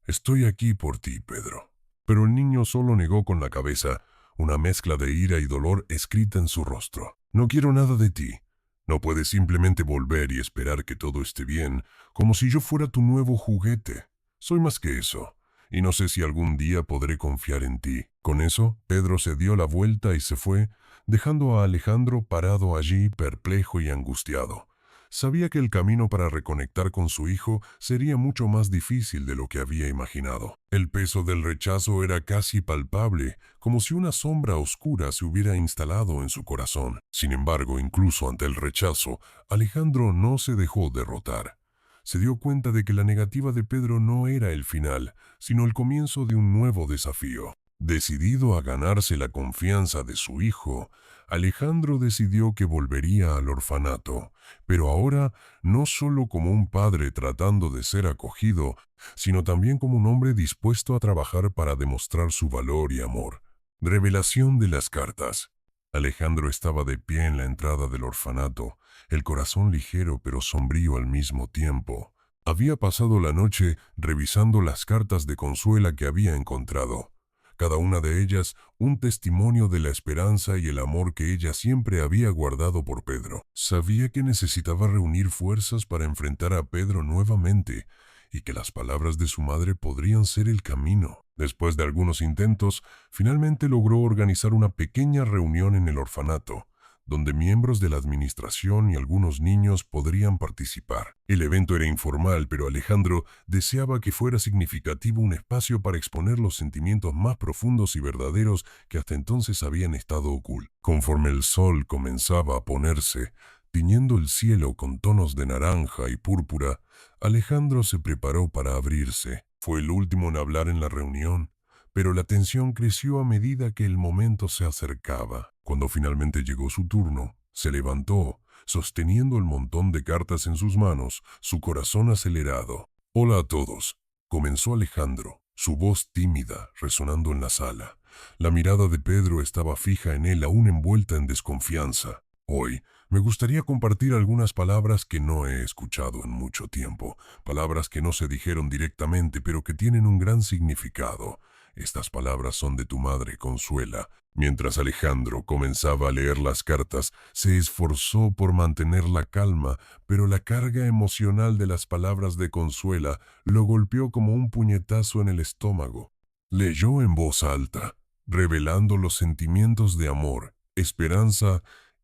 Estoy aquí por ti, Pedro». Pero el niño solo negó con la cabeza, una mezcla de ira y dolor escrita en su rostro. «No quiero nada de ti. No puedes simplemente volver y esperar que todo esté bien, como si yo fuera tu nuevo juguete. Soy más que eso, y no sé si algún día podré confiar en ti». Con eso, Pedro se dio la vuelta y se fue, dejando a Alejandro parado allí perplejo y angustiado. Sabía que el camino para reconectar con su hijo sería mucho más difícil de lo que había imaginado. El peso del rechazo era casi palpable, como si una sombra oscura se hubiera instalado en su corazón. Sin embargo, incluso ante el rechazo, Alejandro no se dejó derrotar. Se dio cuenta de que la negativa de Pedro no era el final, sino el comienzo de un nuevo desafío. Decidido a ganarse la confianza de su hijo, Alejandro decidió que volvería al orfanato, pero ahora no solo como un padre tratando de ser acogido, sino también como un hombre dispuesto a trabajar para demostrar su valor y amor. Revelación de las cartas. Alejandro estaba de pie en la entrada del orfanato, el corazón ligero pero sombrío al mismo tiempo. Había pasado la noche revisando las cartas de Consuela que había encontrado. Cada una de ellas un testimonio de la esperanza y el amor que ella siempre había guardado por Pedro. Sabía que necesitaba reunir fuerzas para enfrentar a Pedro nuevamente y que las palabras de su madre podrían ser el camino. Después de algunos intentos, finalmente logró organizar una pequeña reunión en el orfanato, donde miembros de la administración y algunos niños podrían participar. El evento era informal, pero Alejandro deseaba que fuera significativo un espacio para exponer los sentimientos más profundos y verdaderos que hasta entonces habían estado ocultos. Conforme el sol comenzaba a ponerse, tiñendo el cielo con tonos de naranja y púrpura, Alejandro se preparó para abrirse. Fue el último en hablar en la reunión, pero la tensión creció a medida que el momento se acercaba. Cuando finalmente llegó su turno, se levantó, sosteniendo el montón de cartas en sus manos, su corazón acelerado. «Hola a todos», comenzó Alejandro, su voz tímida resonando en la sala. La mirada de Pedro estaba fija en él, aún envuelta en desconfianza. «Hoy me gustaría compartir algunas palabras que no he escuchado en mucho tiempo, palabras que no se dijeron directamente, pero que tienen un gran significado. Estas palabras son de tu madre, Consuela». Mientras Alejandro comenzaba a leer las cartas, se esforzó por mantener la calma, pero la carga emocional de las palabras de Consuela lo golpeó como un puñetazo en el estómago. Leyó en voz alta, revelando los sentimientos de amor, esperanza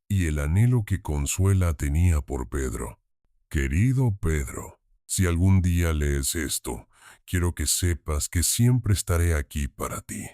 y el anhelo que Consuela tenía por Pedro. «Querido Pedro, si algún día lees esto, quiero que sepas que siempre estaré aquí para ti.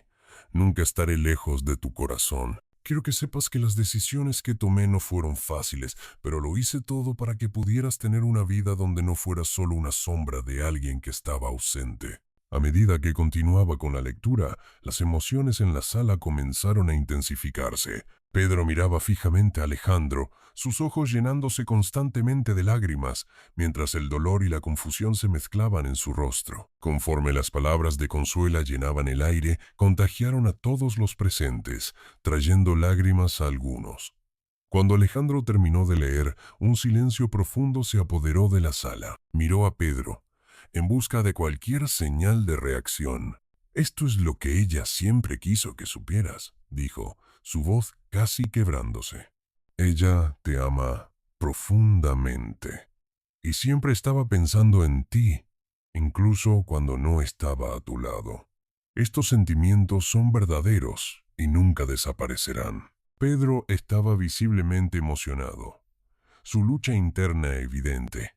Nunca estaré lejos de tu corazón. Quiero que sepas que las decisiones que tomé no fueron fáciles, pero lo hice todo para que pudieras tener una vida donde no fueras solo una sombra de alguien que estaba ausente». A medida que continuaba con la lectura, las emociones en la sala comenzaron a intensificarse. Pedro miraba fijamente a Alejandro, sus ojos llenándose constantemente de lágrimas, mientras el dolor y la confusión se mezclaban en su rostro. Conforme las palabras de Consuela llenaban el aire, contagiaron a todos los presentes, trayendo lágrimas a algunos. Cuando Alejandro terminó de leer, un silencio profundo se apoderó de la sala. Miró a Pedro, en busca de cualquier señal de reacción. «Esto es lo que ella siempre quiso que supieras», dijo, su voz casi quebrándose. «Ella te ama profundamente y siempre estaba pensando en ti, incluso cuando no estaba a tu lado. Estos sentimientos son verdaderos y nunca desaparecerán». Pedro estaba visiblemente emocionado, su lucha interna evidente.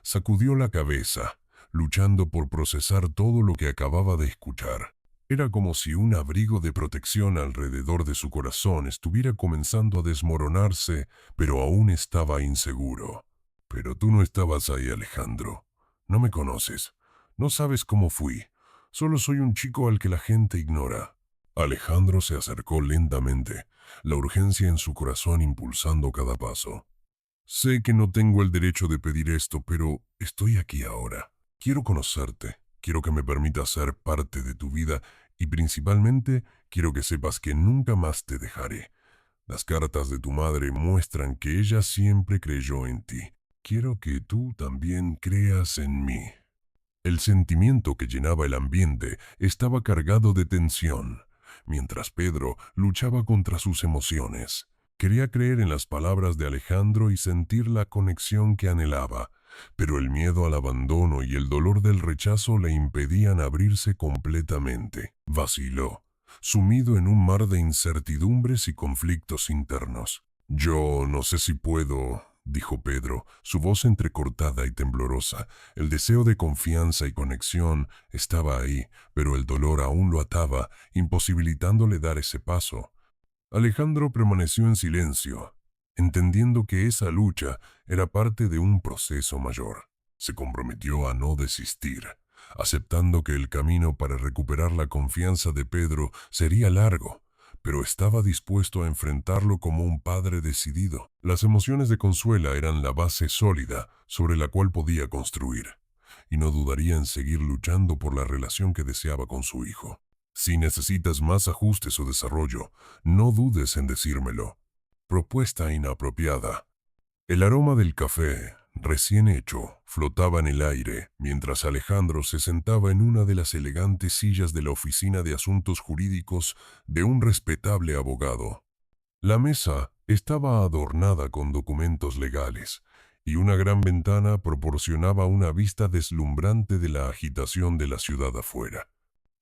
Sacudió la cabeza, luchando por procesar todo lo que acababa de escuchar. Era como si un abrigo de protección alrededor de su corazón estuviera comenzando a desmoronarse, pero aún estaba inseguro. «Pero tú no estabas ahí, Alejandro. No me conoces. No sabes cómo fui. Solo soy un chico al que la gente ignora». Alejandro se acercó lentamente, la urgencia en su corazón impulsando cada paso. «Sé que no tengo el derecho de pedir esto, pero estoy aquí ahora. Quiero conocerte, quiero que me permitas ser parte de tu vida y principalmente quiero que sepas que nunca más te dejaré. Las cartas de tu madre muestran que ella siempre creyó en ti. Quiero que tú también creas en mí». El sentimiento que llenaba el ambiente estaba cargado de tensión, mientras Pedro luchaba contra sus emociones. Quería creer en las palabras de Alejandro y sentir la conexión que anhelaba, pero el miedo al abandono y el dolor del rechazo le impedían abrirse completamente. Vaciló, sumido en un mar de incertidumbres y conflictos internos. «Yo no sé si puedo», dijo Pedro, su voz entrecortada y temblorosa. El deseo de confianza y conexión estaba ahí, pero el dolor aún lo ataba, imposibilitándole dar ese paso. Alejandro permaneció en silencio, entendiendo que esa lucha era parte de un proceso mayor. Se comprometió a no desistir, aceptando que el camino para recuperar la confianza de Pedro sería largo, pero estaba dispuesto a enfrentarlo como un padre decidido. Las emociones de Consuela eran la base sólida sobre la cual podía construir, y no dudaría en seguir luchando por la relación que deseaba con su hijo. «Si necesitas más ajustes o desarrollo, no dudes en decírmelo». Propuesta inapropiada. El aroma del café, recién hecho, flotaba en el aire, mientras Alejandro se sentaba en una de las elegantes sillas de la oficina de asuntos jurídicos de un respetable abogado. La mesa estaba adornada con documentos legales, y una gran ventana proporcionaba una vista deslumbrante de la agitación de la ciudad afuera.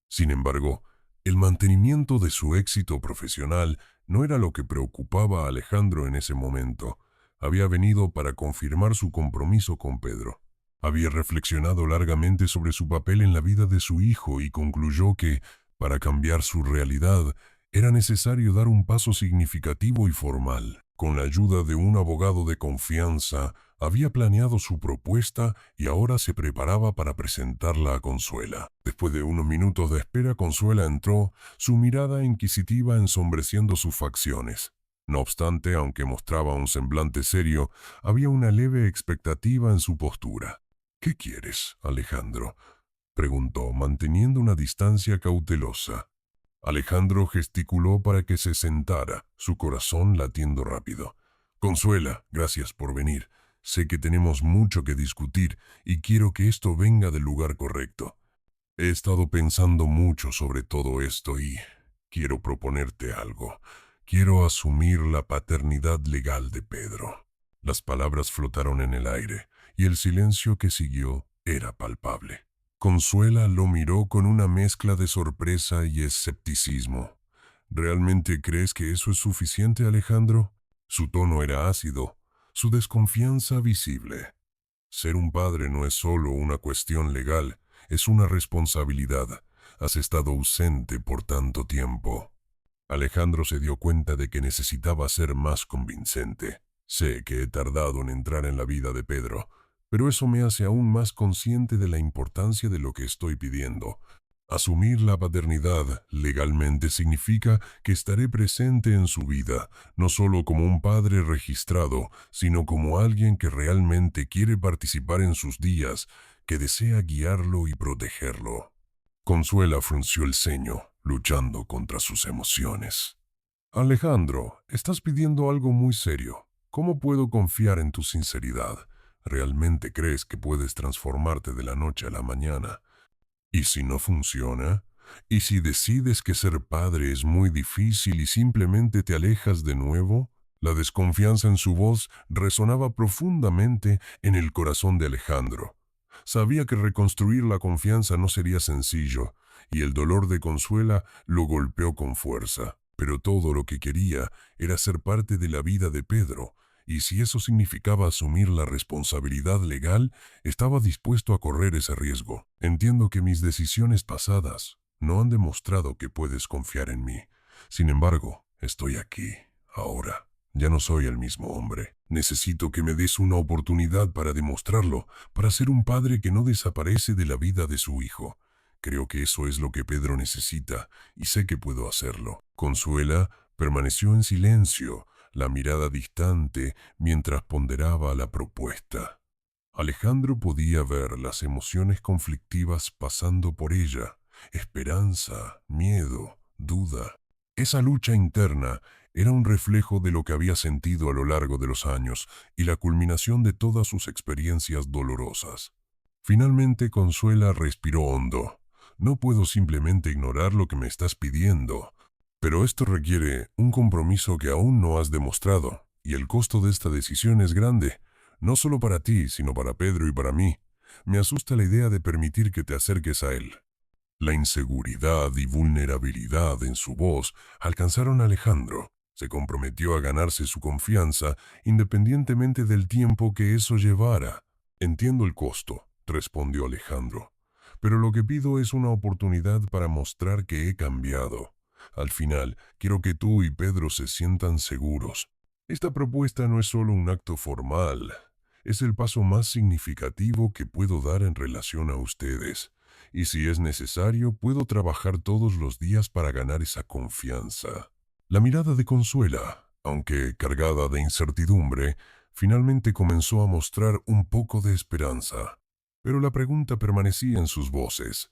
Sin embargo, el mantenimiento de su éxito profesional no era lo que preocupaba a Alejandro en ese momento. Había venido para confirmar su compromiso con Pedro. Había reflexionado largamente sobre su papel en la vida de su hijo y concluyó que, para cambiar su realidad, era necesario dar un paso significativo y formal. Con la ayuda de un abogado de confianza, había planeado su propuesta y ahora se preparaba para presentarla a Consuela. Después de unos minutos de espera, Consuela entró, su mirada inquisitiva ensombreciendo sus facciones. No obstante, aunque mostraba un semblante serio, había una leve expectativa en su postura. «¿Qué quieres, Alejandro?», preguntó, manteniendo una distancia cautelosa. Alejandro gesticuló para que se sentara, su corazón latiendo rápido. «Consuela, gracias por venir. Sé que tenemos mucho que discutir y quiero que esto venga del lugar correcto. He estado pensando mucho sobre todo esto y quiero proponerte algo. Quiero asumir la paternidad legal de Pedro». Las palabras flotaron en el aire y el silencio que siguió era palpable. Consuela lo miró con una mezcla de sorpresa y escepticismo. «¿Realmente crees que eso es suficiente, Alejandro?». Su tono era ácido, su desconfianza visible. «Ser un padre no es solo una cuestión legal, es una responsabilidad. Has estado ausente por tanto tiempo». Alejandro se dio cuenta de que necesitaba ser más convincente. «Sé que he tardado en entrar en la vida de Pedro, pero eso me hace aún más consciente de la importancia de lo que estoy pidiendo. Asumir la paternidad legalmente significa que estaré presente en su vida, no solo como un padre registrado, sino como alguien que realmente quiere participar en sus días, que desea guiarlo y protegerlo». Consuela frunció el ceño, luchando contra sus emociones. «Alejandro, estás pidiendo algo muy serio. ¿Cómo puedo confiar en tu sinceridad? ¿Realmente crees que puedes transformarte de la noche a la mañana? ¿Y si no funciona? ¿Y si decides que ser padre es muy difícil y simplemente te alejas de nuevo?». La desconfianza en su voz resonaba profundamente en el corazón de Alejandro. Sabía que reconstruir la confianza no sería sencillo, y el dolor de Consuela lo golpeó con fuerza. Pero todo lo que quería era ser parte de la vida de Pedro, y si eso significaba asumir la responsabilidad legal, estaba dispuesto a correr ese riesgo. «Entiendo que mis decisiones pasadas no han demostrado que puedes confiar en mí. Sin embargo, estoy aquí, ahora. Ya no soy el mismo hombre. Necesito que me des una oportunidad para demostrarlo, para ser un padre que no desaparece de la vida de su hijo. Creo que eso es lo que Pedro necesita, y sé que puedo hacerlo». Consuela permaneció en silencio, la mirada distante, mientras ponderaba la propuesta. Alejandro podía ver las emociones conflictivas pasando por ella: esperanza, miedo, duda. Esa lucha interna era un reflejo de lo que había sentido a lo largo de los años y la culminación de todas sus experiencias dolorosas. Finalmente Consuela respiró hondo. «No puedo simplemente ignorar lo que me estás pidiendo. Pero esto requiere un compromiso que aún no has demostrado, y el costo de esta decisión es grande, no solo para ti, sino para Pedro y para mí. Me asusta la idea de permitir que te acerques a él». La inseguridad y vulnerabilidad en su voz alcanzaron a Alejandro. Se comprometió a ganarse su confianza, independientemente del tiempo que eso llevara. «Entiendo el costo», respondió Alejandro, «pero lo que pido es una oportunidad para mostrar que he cambiado. Al final, quiero que tú y Pedro se sientan seguros. Esta propuesta no es solo un acto formal, es el paso más significativo que puedo dar en relación a ustedes. Y si es necesario, puedo trabajar todos los días para ganar esa confianza». La mirada de Consuela, aunque cargada de incertidumbre, finalmente comenzó a mostrar un poco de esperanza. Pero la pregunta permanecía en sus voces.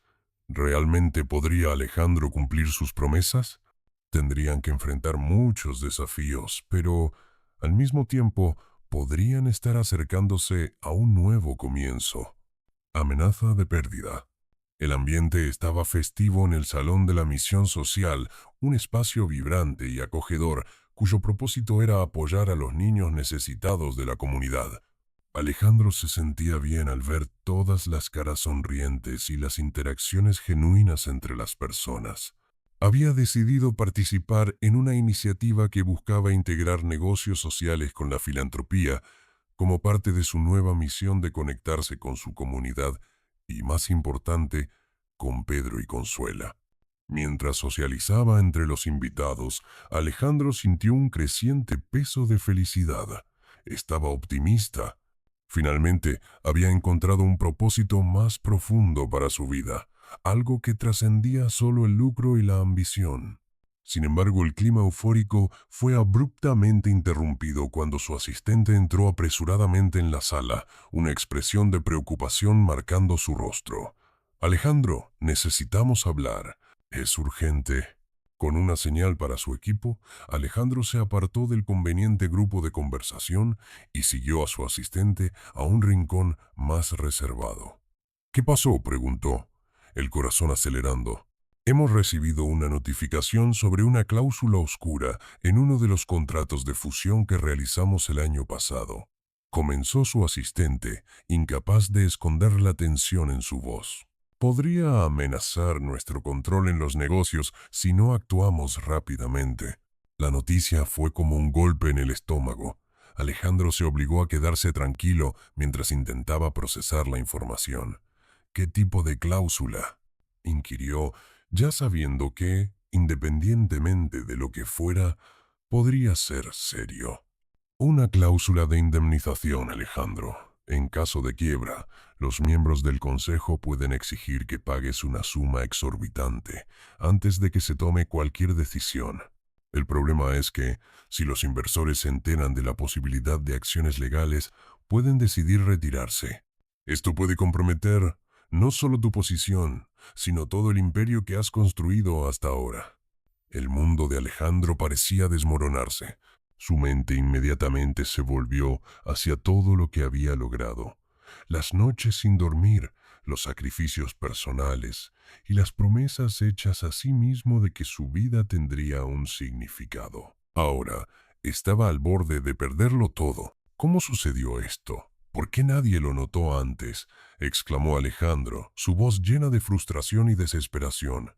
¿Realmente podría Alejandro cumplir sus promesas? Tendrían que enfrentar muchos desafíos, pero al mismo tiempo podrían estar acercándose a un nuevo comienzo. Amenaza de pérdida. El ambiente estaba festivo en el salón de la misión social, un espacio vibrante y acogedor cuyo propósito era apoyar a los niños necesitados de la comunidad. Alejandro se sentía bien al ver todas las caras sonrientes y las interacciones genuinas entre las personas. Había decidido participar en una iniciativa que buscaba integrar negocios sociales con la filantropía como parte de su nueva misión de conectarse con su comunidad y, más importante, con Pedro y Consuela. Mientras socializaba entre los invitados, Alejandro sintió un creciente peso de felicidad. Estaba optimista. Finalmente, había encontrado un propósito más profundo para su vida, algo que trascendía solo el lucro y la ambición. Sin embargo, el clima eufórico fue abruptamente interrumpido cuando su asistente entró apresuradamente en la sala, una expresión de preocupación marcando su rostro. Alejandro, necesitamos hablar. Es urgente. Con una señal para su equipo, Alejandro se apartó del conveniente grupo de conversación y siguió a su asistente a un rincón más reservado. ¿Qué pasó?, preguntó, el corazón acelerando. Hemos recibido una notificación sobre una cláusula oscura en uno de los contratos de fusión que realizamos el año pasado. Comenzó su asistente, incapaz de esconder la tensión en su voz. Podría amenazar nuestro control en los negocios si no actuamos rápidamente. La noticia fue como un golpe en el estómago. Alejandro se obligó a quedarse tranquilo mientras intentaba procesar la información. ¿Qué tipo de cláusula?, inquirió, ya sabiendo que, independientemente de lo que fuera, podría ser serio. Una cláusula de indemnización, Alejandro. En caso de quiebra, los miembros del consejo pueden exigir que pagues una suma exorbitante antes de que se tome cualquier decisión. El problema es que, si los inversores se enteran de la posibilidad de acciones legales, pueden decidir retirarse. Esto puede comprometer no solo tu posición, sino todo el imperio que has construido hasta ahora. El mundo de Alejandro parecía desmoronarse. Su mente inmediatamente se volvió hacia todo lo que había logrado. Las noches sin dormir, los sacrificios personales y las promesas hechas a sí mismo de que su vida tendría un significado. Ahora, estaba al borde de perderlo todo. ¿Cómo sucedió esto? ¿Por qué nadie lo notó antes?, exclamó Alejandro, su voz llena de frustración y desesperación.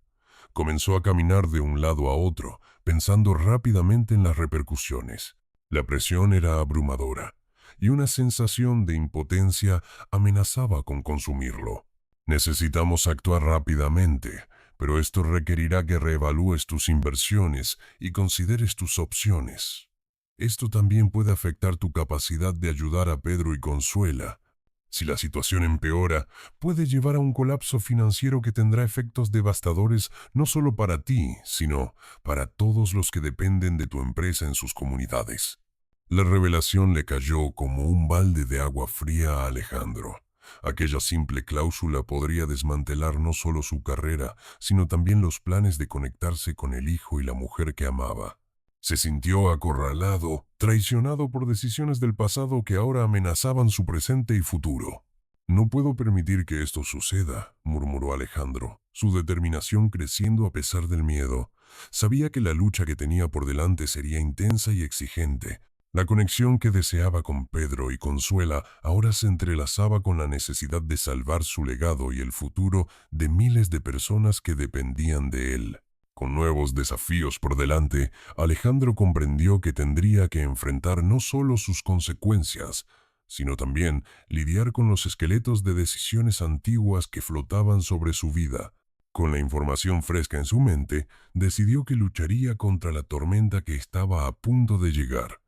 Comenzó a caminar de un lado a otro, pensando rápidamente en las repercusiones. La presión era abrumadora, y una sensación de impotencia amenazaba con consumirlo. Necesitamos actuar rápidamente, pero esto requerirá que reevalúes tus inversiones y consideres tus opciones. Esto también puede afectar tu capacidad de ayudar a Pedro y Consuela. Si la situación empeora, puede llevar a un colapso financiero que tendrá efectos devastadores no solo para ti, sino para todos los que dependen de tu empresa en sus comunidades. La revelación le cayó como un balde de agua fría a Alejandro. Aquella simple cláusula podría desmantelar no solo su carrera, sino también los planes de conectarse con el hijo y la mujer que amaba. Se sintió acorralado, traicionado por decisiones del pasado que ahora amenazaban su presente y futuro. No puedo permitir que esto suceda, murmuró Alejandro, su determinación creciendo a pesar del miedo. Sabía que la lucha que tenía por delante sería intensa y exigente. La conexión que deseaba con Pedro y Consuela ahora se entrelazaba con la necesidad de salvar su legado y el futuro de miles de personas que dependían de él. Con nuevos desafíos por delante, Alejandro comprendió que tendría que enfrentar no solo sus consecuencias, sino también lidiar con los esqueletos de decisiones antiguas que flotaban sobre su vida. Con la información fresca en su mente, decidió que lucharía contra la tormenta que estaba a punto de llegar,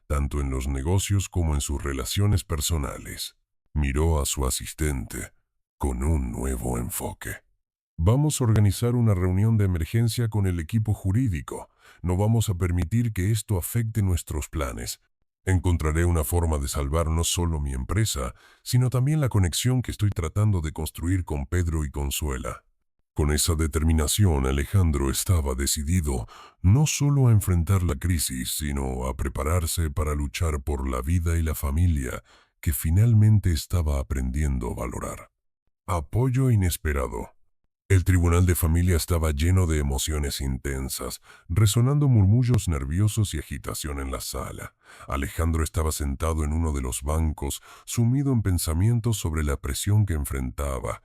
tanto en los negocios como en sus relaciones personales. Miró a su asistente con un nuevo enfoque. Vamos a organizar una reunión de emergencia con el equipo jurídico. No vamos a permitir que esto afecte nuestros planes. Encontraré una forma de salvar no solo mi empresa, sino también la conexión que estoy tratando de construir con Pedro y Consuela. Con esa determinación, Alejandro estaba decidido no solo a enfrentar la crisis, sino a prepararse para luchar por la vida y la familia que finalmente estaba aprendiendo a valorar. Apoyo inesperado. El tribunal de familia estaba lleno de emociones intensas, resonando murmullos nerviosos y agitación en la sala. Alejandro estaba sentado en uno de los bancos, sumido en pensamientos sobre la presión que enfrentaba.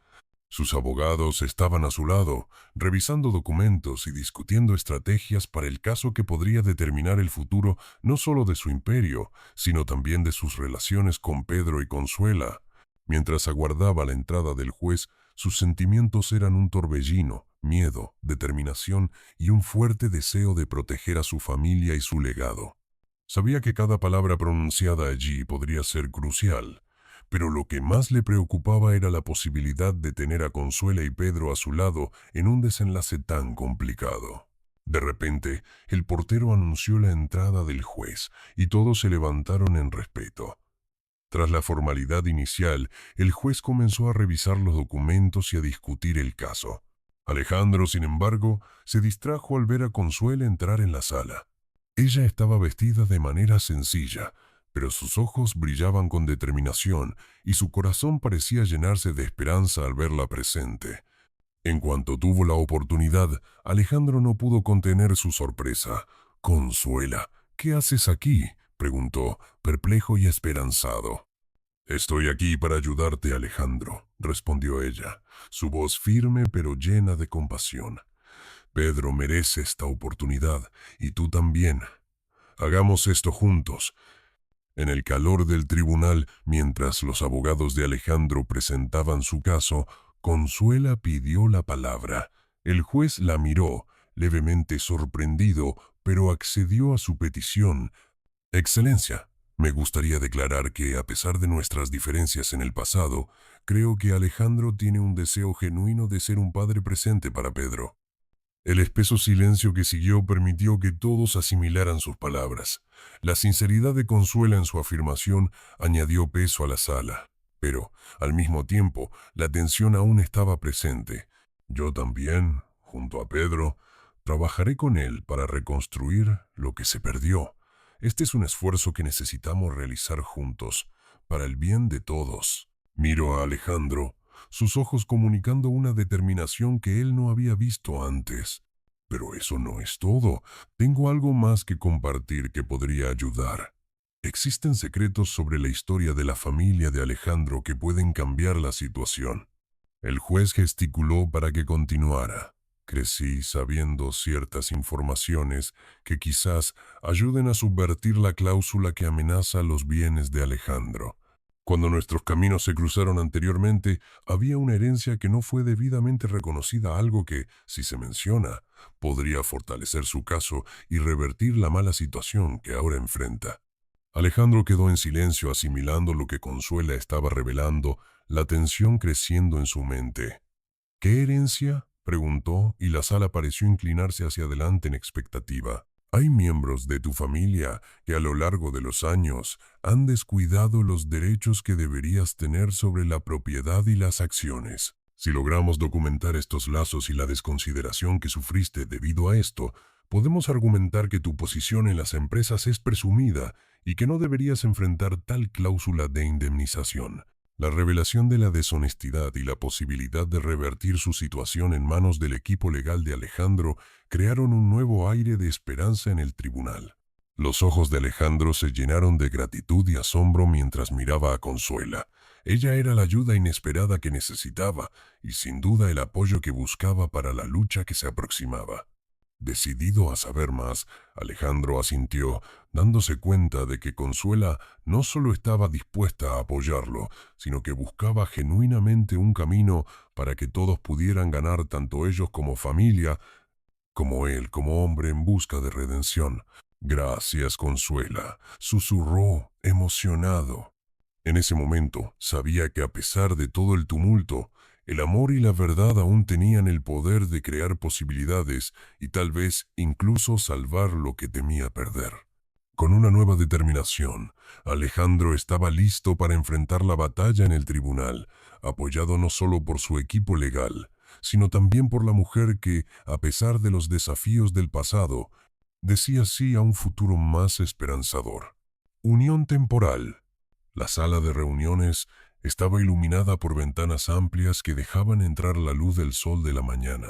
Sus abogados estaban a su lado, revisando documentos y discutiendo estrategias para el caso que podría determinar el futuro no solo de su imperio, sino también de sus relaciones con Pedro y Consuela. Mientras aguardaba la entrada del juez, sus sentimientos eran un torbellino, miedo, determinación y un fuerte deseo de proteger a su familia y su legado. Sabía que cada palabra pronunciada allí podría ser crucial, pero lo que más le preocupaba era la posibilidad de tener a Consuela y Pedro a su lado en un desenlace tan complicado. De repente, el portero anunció la entrada del juez y todos se levantaron en respeto. Tras la formalidad inicial, el juez comenzó a revisar los documentos y a discutir el caso. Alejandro, sin embargo, se distrajo al ver a Consuela entrar en la sala. Ella estaba vestida de manera sencilla, pero sus ojos brillaban con determinación y su corazón parecía llenarse de esperanza al verla presente. En cuanto tuvo la oportunidad, Alejandro no pudo contener su sorpresa. «Consuela, ¿qué haces aquí?», preguntó, perplejo y esperanzado. «Estoy aquí para ayudarte, Alejandro», respondió ella, su voz firme pero llena de compasión. «Pedro merece esta oportunidad, y tú también. Hagamos esto juntos». En el calor del tribunal, mientras los abogados de Alejandro presentaban su caso, Consuela pidió la palabra. El juez la miró, levemente sorprendido, pero accedió a su petición. «Excelencia, me gustaría declarar que, a pesar de nuestras diferencias en el pasado, creo que Alejandro tiene un deseo genuino de ser un padre presente para Pedro». El espeso silencio que siguió permitió que todos asimilaran sus palabras. La sinceridad de Consuela en su afirmación añadió peso a la sala. Pero, al mismo tiempo, la tensión aún estaba presente. «Yo también, junto a Pedro, trabajaré con él para reconstruir lo que se perdió. Este es un esfuerzo que necesitamos realizar juntos, para el bien de todos». Miró a Alejandro, sus ojos comunicando una determinación que él no había visto antes. «Pero eso no es todo. Tengo algo más que compartir que podría ayudar. Existen secretos sobre la historia de la familia de Alejandro que pueden cambiar la situación». El juez gesticuló para que continuara. «Crecí sabiendo ciertas informaciones que quizás ayuden a subvertir la cláusula que amenaza los bienes de Alejandro. Cuando nuestros caminos se cruzaron anteriormente, había una herencia que no fue debidamente reconocida, algo que, si se menciona, podría fortalecer su caso y revertir la mala situación que ahora enfrenta». Alejandro quedó en silencio asimilando lo que Consuela estaba revelando, la tensión creciendo en su mente. «¿Qué herencia?», preguntó, y la sala pareció inclinarse hacia adelante en expectativa. «Hay miembros de tu familia que a lo largo de los años han descuidado los derechos que deberías tener sobre la propiedad y las acciones. Si logramos documentar estos lazos y la desconsideración que sufriste debido a esto, podemos argumentar que tu posición en las empresas es presumida y que no deberías enfrentar tal cláusula de indemnización». La revelación de la deshonestidad y la posibilidad de revertir su situación en manos del equipo legal de Alejandro crearon un nuevo aire de esperanza en el tribunal. Los ojos de Alejandro se llenaron de gratitud y asombro mientras miraba a Consuela. Ella era la ayuda inesperada que necesitaba y sin duda el apoyo que buscaba para la lucha que se aproximaba. Decidido a saber más, Alejandro asintió, dándose cuenta de que Consuela no solo estaba dispuesta a apoyarlo, sino que buscaba genuinamente un camino para que todos pudieran ganar, tanto ellos como familia, como él como hombre en busca de redención. «Gracias, Consuela», susurró, emocionado. En ese momento sabía que a pesar de todo el tumulto, el amor y la verdad aún tenían el poder de crear posibilidades y tal vez incluso salvar lo que temía perder. Con una nueva determinación, Alejandro estaba listo para enfrentar la batalla en el tribunal, apoyado no solo por su equipo legal, sino también por la mujer que, a pesar de los desafíos del pasado, decía sí a un futuro más esperanzador. Unión temporal. La sala de reuniones Estaba iluminada por ventanas amplias que dejaban entrar la luz del sol de la mañana.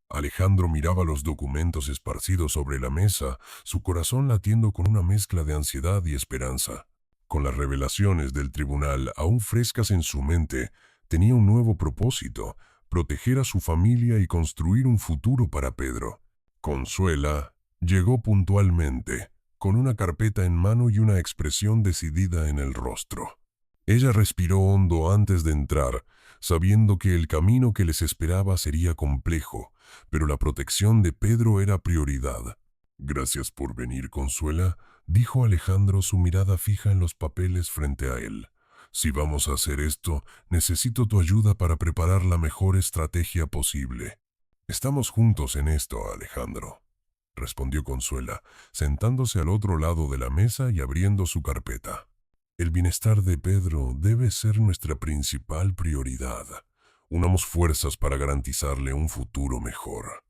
Alejandro miraba los documentos esparcidos sobre la mesa, su corazón latiendo con una mezcla de ansiedad y esperanza. Con las revelaciones del tribunal aún frescas en su mente, tenía un nuevo propósito: proteger a su familia y construir un futuro para Pedro. Consuela llegó puntualmente, con una carpeta en mano y una expresión decidida en el rostro. Ella respiró hondo antes de entrar, sabiendo que el camino que les esperaba sería complejo, pero la protección de Pedro era prioridad. «Gracias por venir, Consuela», dijo Alejandro, su mirada fija en los papeles frente a él. «Si vamos a hacer esto, necesito tu ayuda para preparar la mejor estrategia posible». «Estamos juntos en esto, Alejandro», respondió Consuela, sentándose al otro lado de la mesa y abriendo su carpeta. «El bienestar de Pedro debe ser nuestra principal prioridad. Unamos fuerzas para garantizarle un futuro mejor».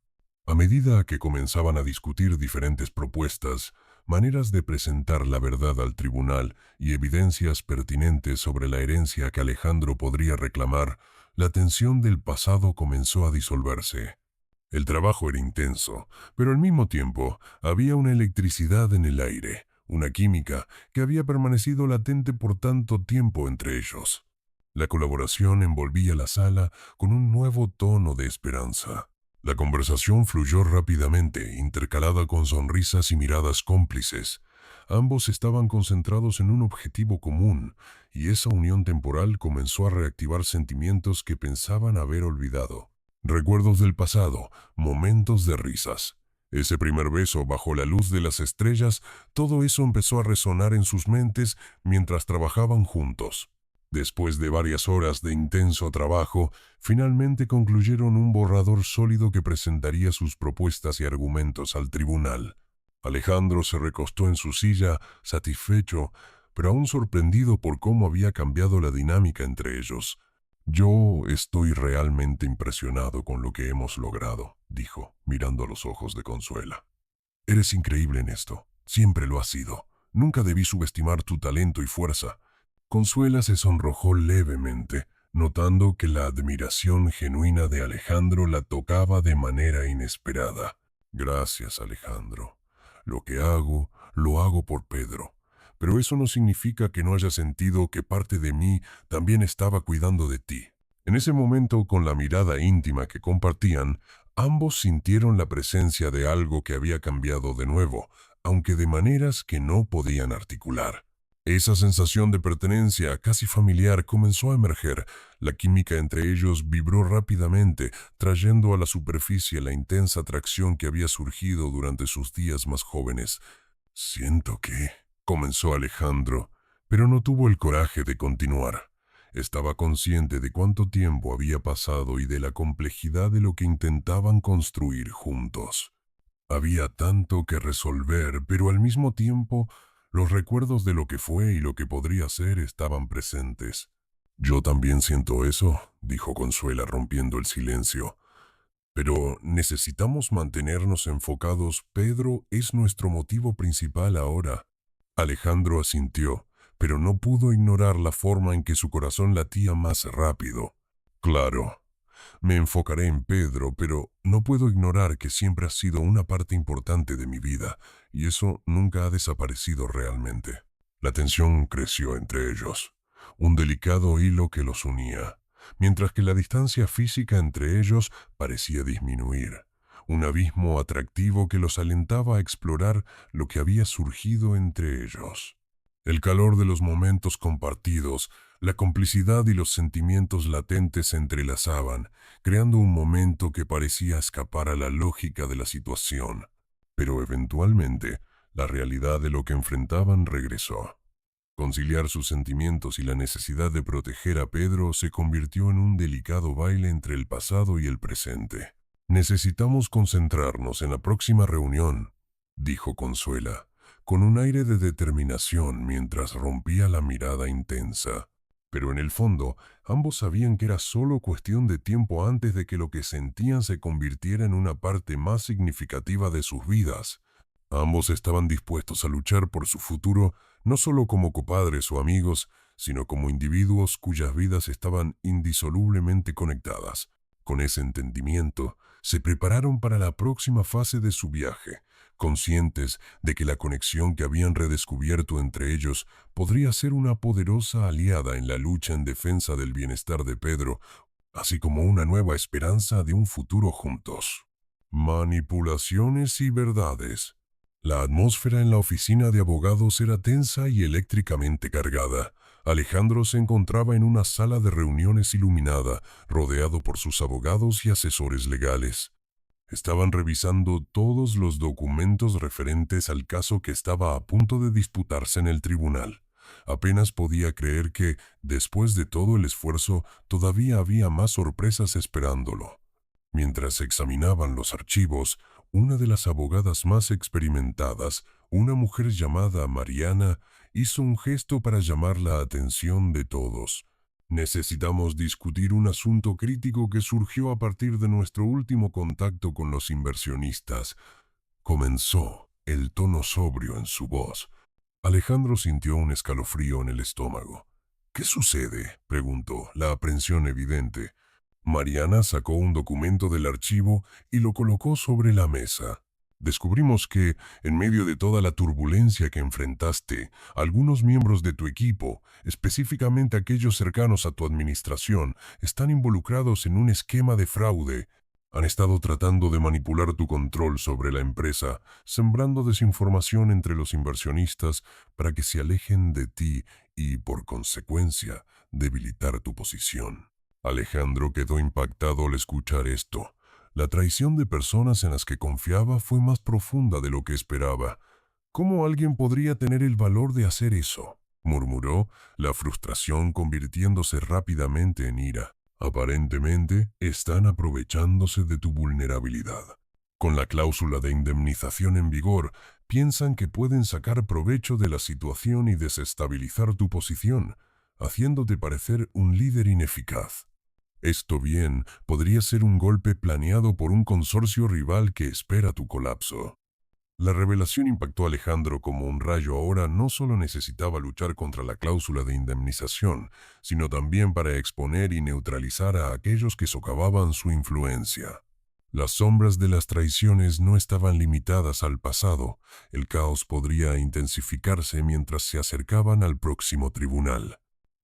A medida que comenzaban a discutir diferentes propuestas, maneras de presentar la verdad al tribunal y evidencias pertinentes sobre la herencia que Alejandro podría reclamar, la tensión del pasado comenzó a disolverse. El trabajo era intenso, pero al mismo tiempo había una electricidad en el aire, una química que había permanecido latente por tanto tiempo entre ellos. La colaboración envolvía la sala con un nuevo tono de esperanza. La conversación fluyó rápidamente, intercalada con sonrisas y miradas cómplices. Ambos estaban concentrados en un objetivo común, y esa unión temporal comenzó a reactivar sentimientos que pensaban haber olvidado. Recuerdos del pasado, momentos de risas. Ese primer beso bajo la luz de las estrellas, todo eso empezó a resonar en sus mentes mientras trabajaban juntos. Después de varias horas de intenso trabajo, finalmente concluyeron un borrador sólido que presentaría sus propuestas y argumentos al tribunal. Alejandro se recostó en su silla, satisfecho, pero aún sorprendido por cómo había cambiado la dinámica entre ellos. «Yo estoy realmente impresionado con lo que hemos logrado», dijo, mirando a los ojos de Consuela. «Eres increíble en esto. Siempre lo has sido. Nunca debí subestimar tu talento y fuerza». Consuela se sonrojó levemente, notando que la admiración genuina de Alejandro la tocaba de manera inesperada. «Gracias, Alejandro. Lo que hago, lo hago por Pedro. Pero eso no significa que no haya sentido que parte de mí también estaba cuidando de ti». En ese momento, con la mirada íntima que compartían, ambos sintieron la presencia de algo que había cambiado de nuevo, aunque de maneras que no podían articular. Esa sensación de pertenencia casi familiar comenzó a emerger. La química entre ellos vibró rápidamente, trayendo a la superficie la intensa atracción que había surgido durante sus días más jóvenes. «Siento que...» comenzó Alejandro, pero no tuvo el coraje de continuar. Estaba consciente de cuánto tiempo había pasado y de la complejidad de lo que intentaban construir juntos. Había tanto que resolver, pero al mismo tiempo los recuerdos de lo que fue y lo que podría ser estaban presentes. «Yo también siento eso», dijo Consuela, rompiendo el silencio. «Pero necesitamos mantenernos enfocados. Pedro es nuestro motivo principal ahora». Alejandro asintió, pero no pudo ignorar la forma en que su corazón latía más rápido. «Claro, me enfocaré en Pedro, pero no puedo ignorar que siempre ha sido una parte importante de mi vida, y eso nunca ha desaparecido realmente». La tensión creció entre ellos, un delicado hilo que los unía, mientras que la distancia física entre ellos parecía disminuir, un abismo atractivo que los alentaba a explorar lo que había surgido entre ellos. El calor de los momentos compartidos, la complicidad y los sentimientos latentes se entrelazaban, creando un momento que parecía escapar a la lógica de la situación. Pero eventualmente, la realidad de lo que enfrentaban regresó. Conciliar sus sentimientos y la necesidad de proteger a Pedro se convirtió en un delicado baile entre el pasado y el presente. «Necesitamos concentrarnos en la próxima reunión», dijo Consuela, con un aire de determinación mientras rompía la mirada intensa. Pero en el fondo, ambos sabían que era solo cuestión de tiempo antes de que lo que sentían se convirtiera en una parte más significativa de sus vidas. Ambos estaban dispuestos a luchar por su futuro, no solo como compadres o amigos, sino como individuos cuyas vidas estaban indisolublemente conectadas. Con ese entendimiento, se prepararon para la próxima fase de su viaje, conscientes de que la conexión que habían redescubierto entre ellos podría ser una poderosa aliada en la lucha en defensa del bienestar de Pedro, así como una nueva esperanza de un futuro juntos. Manipulaciones y verdades. La atmósfera en la oficina de abogados era tensa y eléctricamente cargada. Alejandro se encontraba en una sala de reuniones iluminada, rodeado por sus abogados y asesores legales. Estaban revisando todos los documentos referentes al caso que estaba a punto de disputarse en el tribunal. Apenas podía creer que, después de todo el esfuerzo, todavía había más sorpresas esperándolo. Mientras examinaban los archivos, una de las abogadas más experimentadas, una mujer llamada Mariana, hizo un gesto para llamar la atención de todos. Necesitamos discutir un asunto crítico que surgió a partir de nuestro último contacto con los inversionistas. Comenzó, el tono sobrio en su voz. Alejandro sintió un escalofrío en el estómago. «¿Qué sucede?», preguntó, la aprensión evidente. Mariana sacó un documento del archivo y lo colocó sobre la mesa. «Descubrimos que, en medio de toda la turbulencia que enfrentaste, algunos miembros de tu equipo, específicamente aquellos cercanos a tu administración, están involucrados en un esquema de fraude. Han estado tratando de manipular tu control sobre la empresa, sembrando desinformación entre los inversionistas para que se alejen de ti y, por consecuencia, debilitar tu posición». Alejandro quedó impactado al escuchar esto. La traición de personas en las que confiaba fue más profunda de lo que esperaba. «¿Cómo alguien podría tener el valor de hacer eso?», murmuró, la frustración convirtiéndose rápidamente en ira. «Aparentemente, están aprovechándose de tu vulnerabilidad. Con la cláusula de indemnización en vigor, piensan que pueden sacar provecho de la situación y desestabilizar tu posición, haciéndote parecer un líder ineficaz. Esto bien podría ser un golpe planeado por un consorcio rival que espera tu colapso». La revelación impactó a Alejandro como un rayo. Ahora no solo necesitaba luchar contra la cláusula de indemnización, sino también para exponer y neutralizar a aquellos que socavaban su influencia. Las sombras de las traiciones no estaban limitadas al pasado. El caos podría intensificarse mientras se acercaban al próximo tribunal.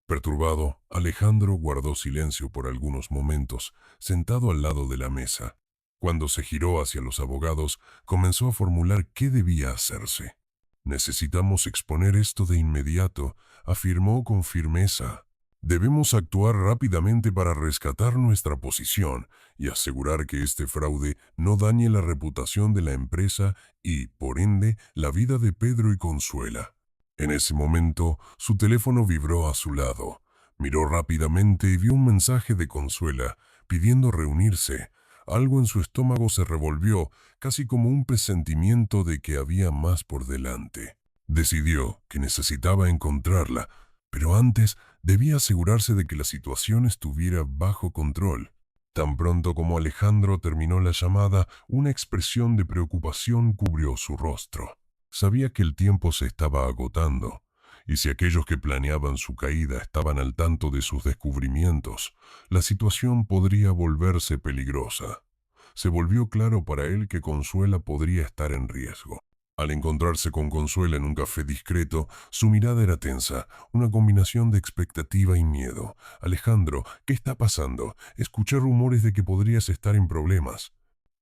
Perturbado, Alejandro guardó silencio por algunos momentos, sentado al lado de la mesa. Cuando se giró hacia los abogados, comenzó a formular qué debía hacerse. «Necesitamos exponer esto de inmediato», afirmó con firmeza. «Debemos actuar rápidamente para rescatar nuestra posición y asegurar que este fraude no dañe la reputación de la empresa y, por ende, la vida de Pedro y Consuela». En ese momento, su teléfono vibró a su lado. Miró rápidamente y vio un mensaje de Consuela, pidiendo reunirse. Algo en su estómago se revolvió, casi como un presentimiento de que había más por delante. Decidió que necesitaba encontrarla, pero antes debía asegurarse de que la situación estuviera bajo control. Tan pronto como Alejandro terminó la llamada, una expresión de preocupación cubrió su rostro. Sabía que el tiempo se estaba agotando, y si aquellos que planeaban su caída estaban al tanto de sus descubrimientos, la situación podría volverse peligrosa. Se volvió claro para él que Consuela podría estar en riesgo. Al encontrarse con Consuela en un café discreto, su mirada era tensa, una combinación de expectativa y miedo. «Alejandro, ¿qué está pasando? Escuché rumores de que podrías estar en problemas».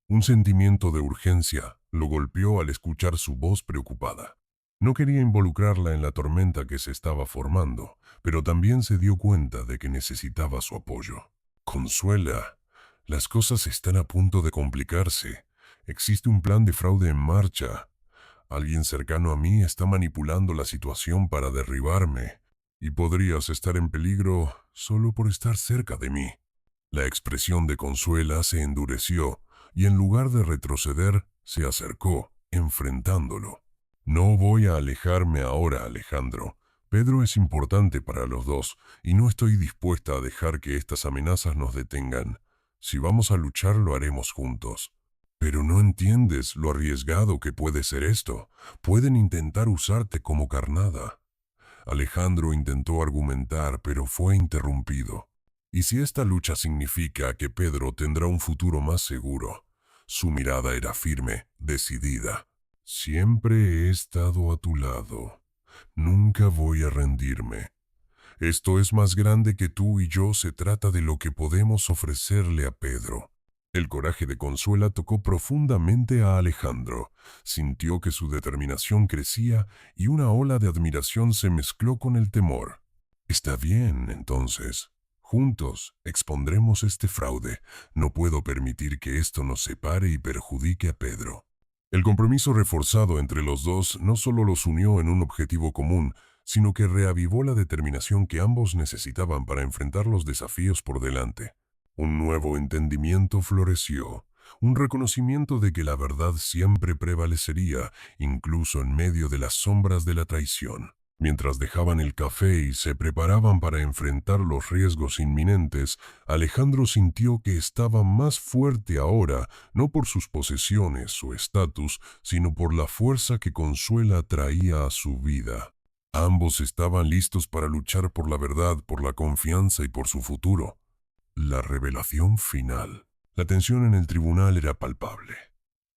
Un sentimiento de urgencia lo golpeó al escuchar su voz preocupada. No quería involucrarla en la tormenta que se estaba formando, pero también se dio cuenta de que necesitaba su apoyo. «Consuela, las cosas están a punto de complicarse. Existe un plan de fraude en marcha. Alguien cercano a mí está manipulando la situación para derribarme, y podrías estar en peligro solo por estar cerca de mí». La expresión de Consuela se endureció, y en lugar de retroceder, se acercó, enfrentándolo. «No voy a alejarme ahora, Alejandro. Pedro es importante para los dos, y no estoy dispuesta a dejar que estas amenazas nos detengan. Si vamos a luchar, lo haremos juntos». «Pero no entiendes lo arriesgado que puede ser esto. Pueden intentar usarte como carnada». Alejandro intentó argumentar, pero fue interrumpido. ¿Y si esta lucha significa que Pedro tendrá un futuro más seguro? Su mirada era firme, decidida. Siempre he estado a tu lado. Nunca voy a rendirme. Esto es más grande que tú y yo, se trata de lo que podemos ofrecerle a Pedro. El coraje de Consuela tocó profundamente a Alejandro. Sintió que su determinación crecía y una ola de admiración se mezcló con el temor. Está bien, entonces. Juntos expondremos este fraude. No puedo permitir que esto nos separe y perjudique a Pedro. El compromiso reforzado entre los dos no solo los unió en un objetivo común, sino que reavivó la determinación que ambos necesitaban para enfrentar los desafíos por delante. Un nuevo entendimiento floreció, un reconocimiento de que la verdad siempre prevalecería, incluso en medio de las sombras de la traición. Mientras dejaban el café y se preparaban para enfrentar los riesgos inminentes, Alejandro sintió que estaba más fuerte ahora, no por sus posesiones o estatus, sino por la fuerza que Consuela traía a su vida. Ambos estaban listos para luchar por la verdad, por la confianza y por su futuro. La revelación final. La tensión en el tribunal era palpable.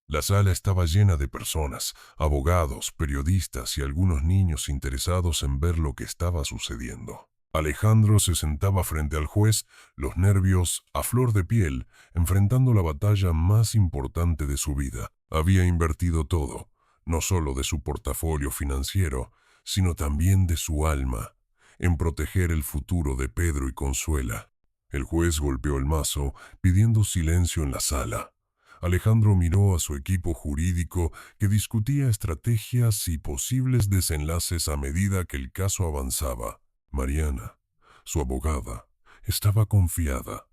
La sala estaba llena de personas, abogados, periodistas y algunos niños interesados en ver lo que estaba sucediendo. Alejandro se sentaba frente al juez, los nervios a flor de piel, enfrentando la batalla más importante de su vida. Había invertido todo, no solo de su portafolio financiero, sino también de su alma, en proteger el futuro de Pedro y Consuela. El juez golpeó el mazo, pidiendo silencio en la sala. Alejandro miró a su equipo jurídico que discutía estrategias y posibles desenlaces a medida que el caso avanzaba. Mariana, su abogada, estaba confiada,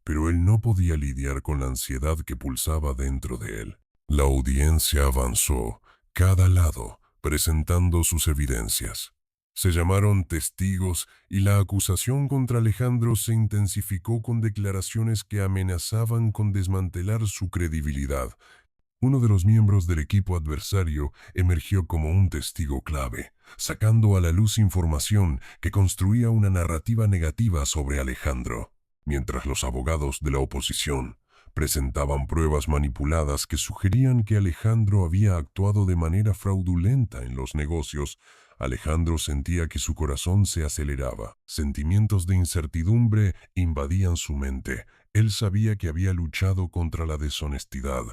pero él no podía lidiar con la ansiedad que pulsaba dentro de él. La audiencia avanzó, cada lado presentando sus evidencias. Se llamaron testigos y la acusación contra Alejandro se intensificó con declaraciones que amenazaban con desmantelar su credibilidad. Uno de los miembros del equipo adversario emergió como un testigo clave, sacando a la luz información que construía una narrativa negativa sobre Alejandro, mientras los abogados de la oposición presentaban pruebas manipuladas que sugerían que Alejandro había actuado de manera fraudulenta en los negocios. Alejandro sentía que su corazón se aceleraba. Sentimientos de incertidumbre invadían su mente. Él sabía que había luchado contra la deshonestidad,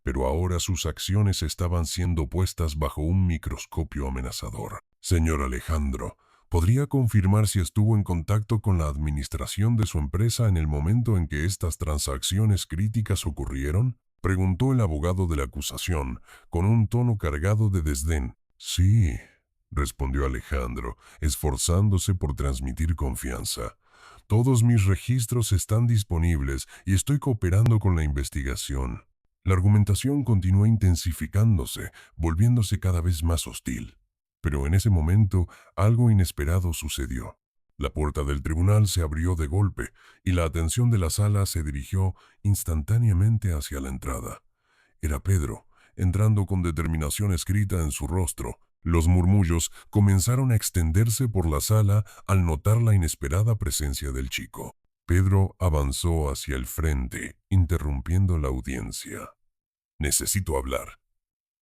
pero ahora sus acciones estaban siendo puestas bajo un microscopio amenazador. Señor Alejandro, ¿podría confirmar si estuvo en contacto con la administración de su empresa en el momento en que estas transacciones críticas ocurrieron? Preguntó el abogado de la acusación, con un tono cargado de desdén. Sí, respondió Alejandro, esforzándose por transmitir confianza. Todos mis registros están disponibles y estoy cooperando con la investigación. La argumentación continuó intensificándose, volviéndose cada vez más hostil. Pero en ese momento, algo inesperado sucedió. La puerta del tribunal se abrió de golpe y la atención de la sala se dirigió instantáneamente hacia la entrada. Era Pedro, entrando con determinación escrita en su rostro. Los murmullos comenzaron a extenderse por la sala al notar la inesperada presencia del chico. Pedro avanzó hacia el frente, interrumpiendo la audiencia. «Necesito hablar».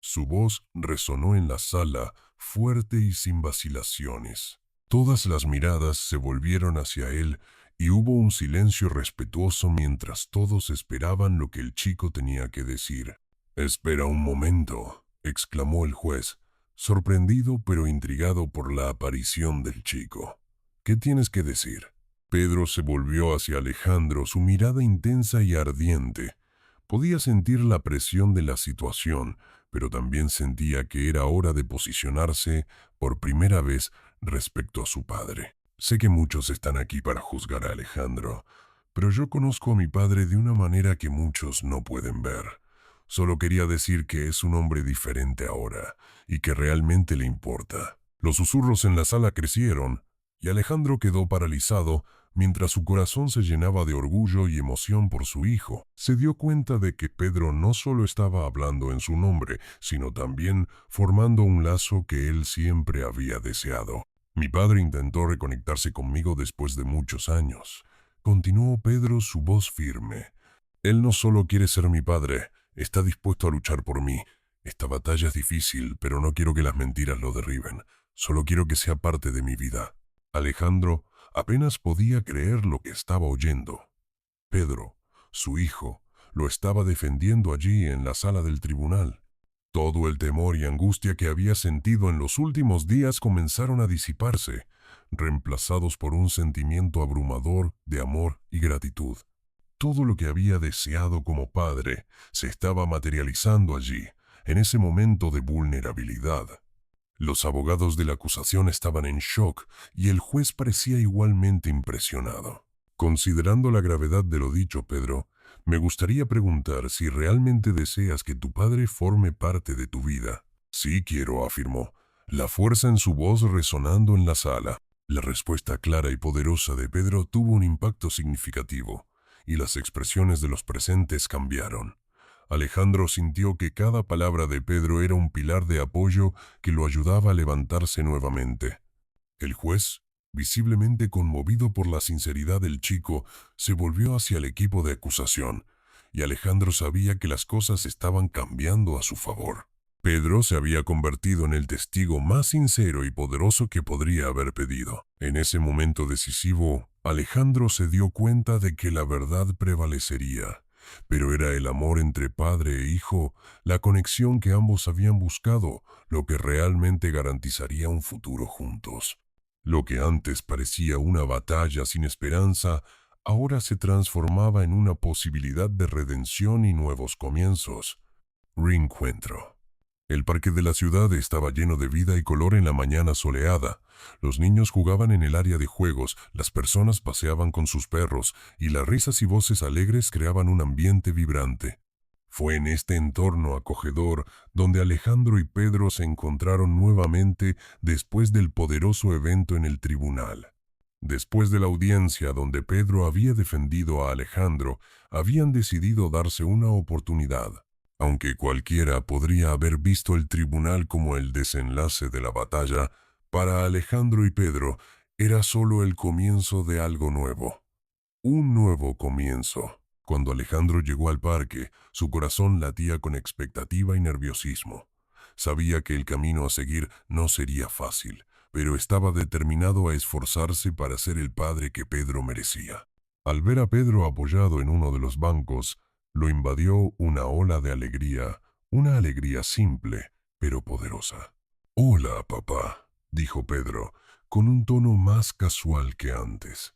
Su voz resonó en la sala, fuerte y sin vacilaciones. Todas las miradas se volvieron hacia él y hubo un silencio respetuoso mientras todos esperaban lo que el chico tenía que decir. «Espera un momento», exclamó el juez, sorprendido pero intrigado por la aparición del chico. «¿Qué tienes que decir?» Pedro se volvió hacia Alejandro, su mirada intensa y ardiente. Podía sentir la presión de la situación, pero también sentía que era hora de posicionarse por primera vez respecto a su padre. Sé que muchos están aquí para juzgar a Alejandro, pero yo conozco a mi padre de una manera que muchos no pueden ver. Solo quería decir que es un hombre diferente ahora y que realmente le importa. Los susurros en la sala crecieron y Alejandro quedó paralizado mientras su corazón se llenaba de orgullo y emoción por su hijo. Se dio cuenta de que Pedro no solo estaba hablando en su nombre, sino también formando un lazo que él siempre había deseado. Mi padre intentó reconectarse conmigo después de muchos años. Continuó Pedro, su voz firme. Él no solo quiere ser mi padre, está dispuesto a luchar por mí. Esta batalla es difícil, pero no quiero que las mentiras lo derriben. Solo quiero que sea parte de mi vida. Alejandro apenas podía creer lo que estaba oyendo. Pedro, su hijo, lo estaba defendiendo allí en la sala del tribunal. Todo el temor y angustia que había sentido en los últimos días comenzaron a disiparse, reemplazados por un sentimiento abrumador de amor y gratitud. Todo lo que había deseado como padre se estaba materializando allí, en ese momento de vulnerabilidad. Los abogados de la acusación estaban en shock y el juez parecía igualmente impresionado. Considerando la gravedad de lo dicho, Pedro, me gustaría preguntar si realmente deseas que tu padre forme parte de tu vida. Sí quiero, afirmó, la fuerza en su voz resonando en la sala. La respuesta clara y poderosa de Pedro tuvo un impacto significativo, y las expresiones de los presentes cambiaron. Alejandro sintió que cada palabra de Pedro era un pilar de apoyo que lo ayudaba a levantarse nuevamente. El juez, visiblemente conmovido por la sinceridad del chico, se volvió hacia el equipo de acusación, y Alejandro sabía que las cosas estaban cambiando a su favor. Pedro se había convertido en el testigo más sincero y poderoso que podría haber pedido. En ese momento decisivo, Alejandro se dio cuenta de que la verdad prevalecería, pero era el amor entre padre e hijo, la conexión que ambos habían buscado, lo que realmente garantizaría un futuro juntos. Lo que antes parecía una batalla sin esperanza, ahora se transformaba en una posibilidad de redención y nuevos comienzos. Reencuentro. El parque de la ciudad estaba lleno de vida y color en la mañana soleada. Los niños jugaban en el área de juegos, las personas paseaban con sus perros, y las risas y voces alegres creaban un ambiente vibrante. Fue en este entorno acogedor donde Alejandro y Pedro se encontraron nuevamente después del poderoso evento en el tribunal. Después de la audiencia donde Pedro había defendido a Alejandro, habían decidido darse una oportunidad. Aunque cualquiera podría haber visto el tribunal como el desenlace de la batalla, para Alejandro y Pedro era solo el comienzo de algo nuevo. Un nuevo comienzo. Cuando Alejandro llegó al parque, su corazón latía con expectativa y nerviosismo. Sabía que el camino a seguir no sería fácil, pero estaba determinado a esforzarse para ser el padre que Pedro merecía. Al ver a Pedro apoyado en uno de los bancos, lo invadió una ola de alegría, una alegría simple, pero poderosa. «Hola, papá», dijo Pedro, con un tono más casual que antes.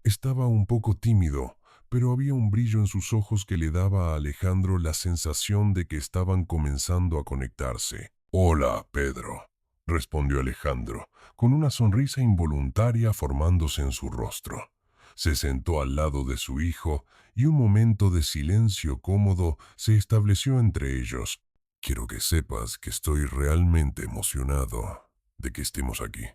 Estaba un poco tímido, pero había un brillo en sus ojos que le daba a Alejandro la sensación de que estaban comenzando a conectarse. «Hola, Pedro», respondió Alejandro, con una sonrisa involuntaria formándose en su rostro. Se sentó al lado de su hijo y un momento de silencio cómodo se estableció entre ellos. «Quiero que sepas que estoy realmente emocionado de que estemos aquí,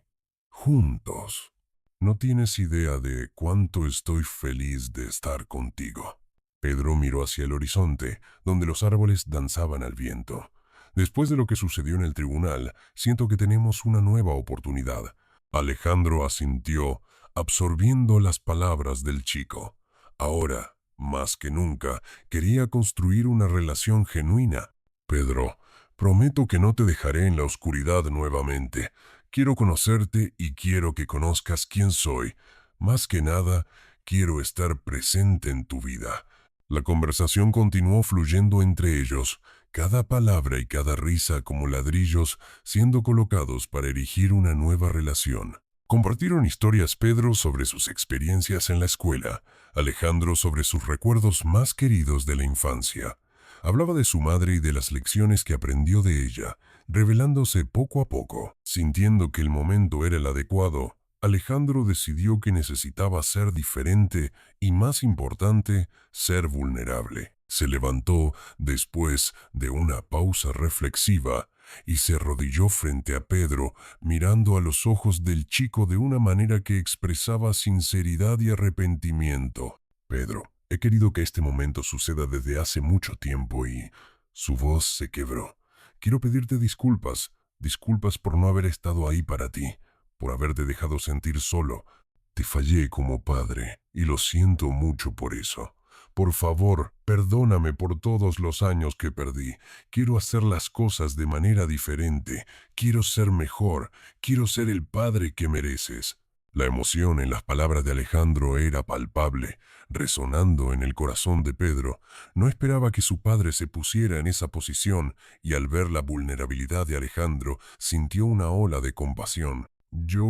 juntos. No tienes idea de cuánto estoy feliz de estar contigo». Pedro miró hacia el horizonte, donde los árboles danzaban al viento. «Después de lo que sucedió en el tribunal, siento que tenemos una nueva oportunidad». Alejandro asintió, absorbiendo las palabras del chico. Ahora, más que nunca, quería construir una relación genuina. «Pedro, prometo que no te dejaré en la oscuridad nuevamente. Quiero conocerte y quiero que conozcas quién soy. Más que nada, quiero estar presente en tu vida». La conversación continuó fluyendo entre ellos, cada palabra y cada risa como ladrillos siendo colocados para erigir una nueva relación. Compartieron historias Pedro sobre sus experiencias en la escuela, Alejandro sobre sus recuerdos más queridos de la infancia. Hablaba de su madre y de las lecciones que aprendió de ella, revelándose poco a poco. Sintiendo que el momento era el adecuado, Alejandro decidió que necesitaba ser diferente y, más importante, ser vulnerable. Se levantó después de una pausa reflexiva y se arrodilló frente a Pedro, mirando a los ojos del chico de una manera que expresaba sinceridad y arrepentimiento. «Pedro, he querido que este momento suceda desde hace mucho tiempo y...» Su voz se quebró. «Quiero pedirte disculpas por no haber estado ahí para ti, por haberte dejado sentir solo. Te fallé como padre y lo siento mucho por eso. Por favor, perdóname por todos los años que perdí. Quiero hacer las cosas de manera diferente. Quiero ser mejor. Quiero ser el padre que mereces. La emoción en las palabras de Alejandro era palpable, resonando en el corazón de Pedro. No esperaba que su padre se pusiera en esa posición y al ver la vulnerabilidad de Alejandro sintió una ola de compasión. Yo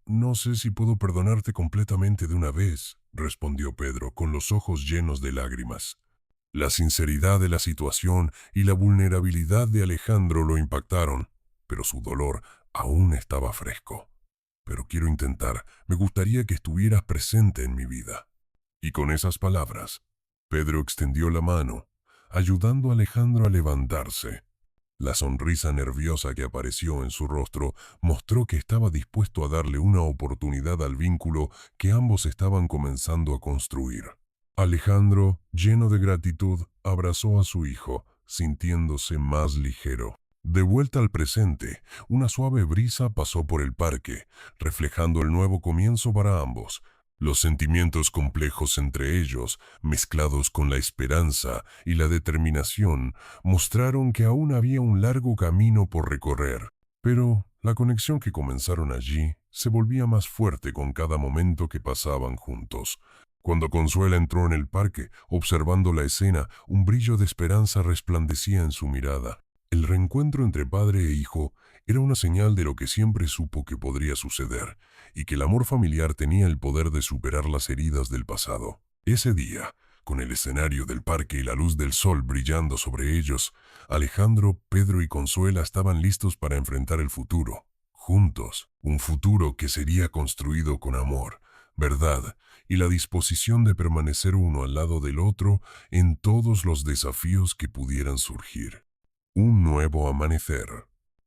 no sé si puedo perdonarte completamente de una vez, respondió Pedro con los ojos llenos de lágrimas. La sinceridad de la situación y la vulnerabilidad de Alejandro lo impactaron, pero su dolor aún estaba fresco. Pero quiero intentar, me gustaría que estuvieras presente en mi vida. Y con esas palabras, Pedro extendió la mano, ayudando a Alejandro a levantarse. La sonrisa nerviosa que apareció en su rostro mostró que estaba dispuesto a darle una oportunidad al vínculo que ambos estaban comenzando a construir. Alejandro, lleno de gratitud, abrazó a su hijo, sintiéndose más ligero. De vuelta al presente, una suave brisa pasó por el parque, reflejando el nuevo comienzo para ambos. Los sentimientos complejos entre ellos, mezclados con la esperanza y la determinación, mostraron que aún había un largo camino por recorrer. Pero la conexión que comenzaron allí se volvía más fuerte con cada momento que pasaban juntos. Cuando Consuela entró en el parque, observando la escena, un brillo de esperanza resplandecía en su mirada. El reencuentro entre padre e hijo era una señal de lo que siempre supo que podría suceder, y que el amor familiar tenía el poder de superar las heridas del pasado. Ese día, con el escenario del parque y la luz del sol brillando sobre ellos, Alejandro, Pedro y Consuela estaban listos para enfrentar el futuro, juntos, un futuro que sería construido con amor, verdad y la disposición de permanecer uno al lado del otro en todos los desafíos que pudieran surgir. Un nuevo amanecer.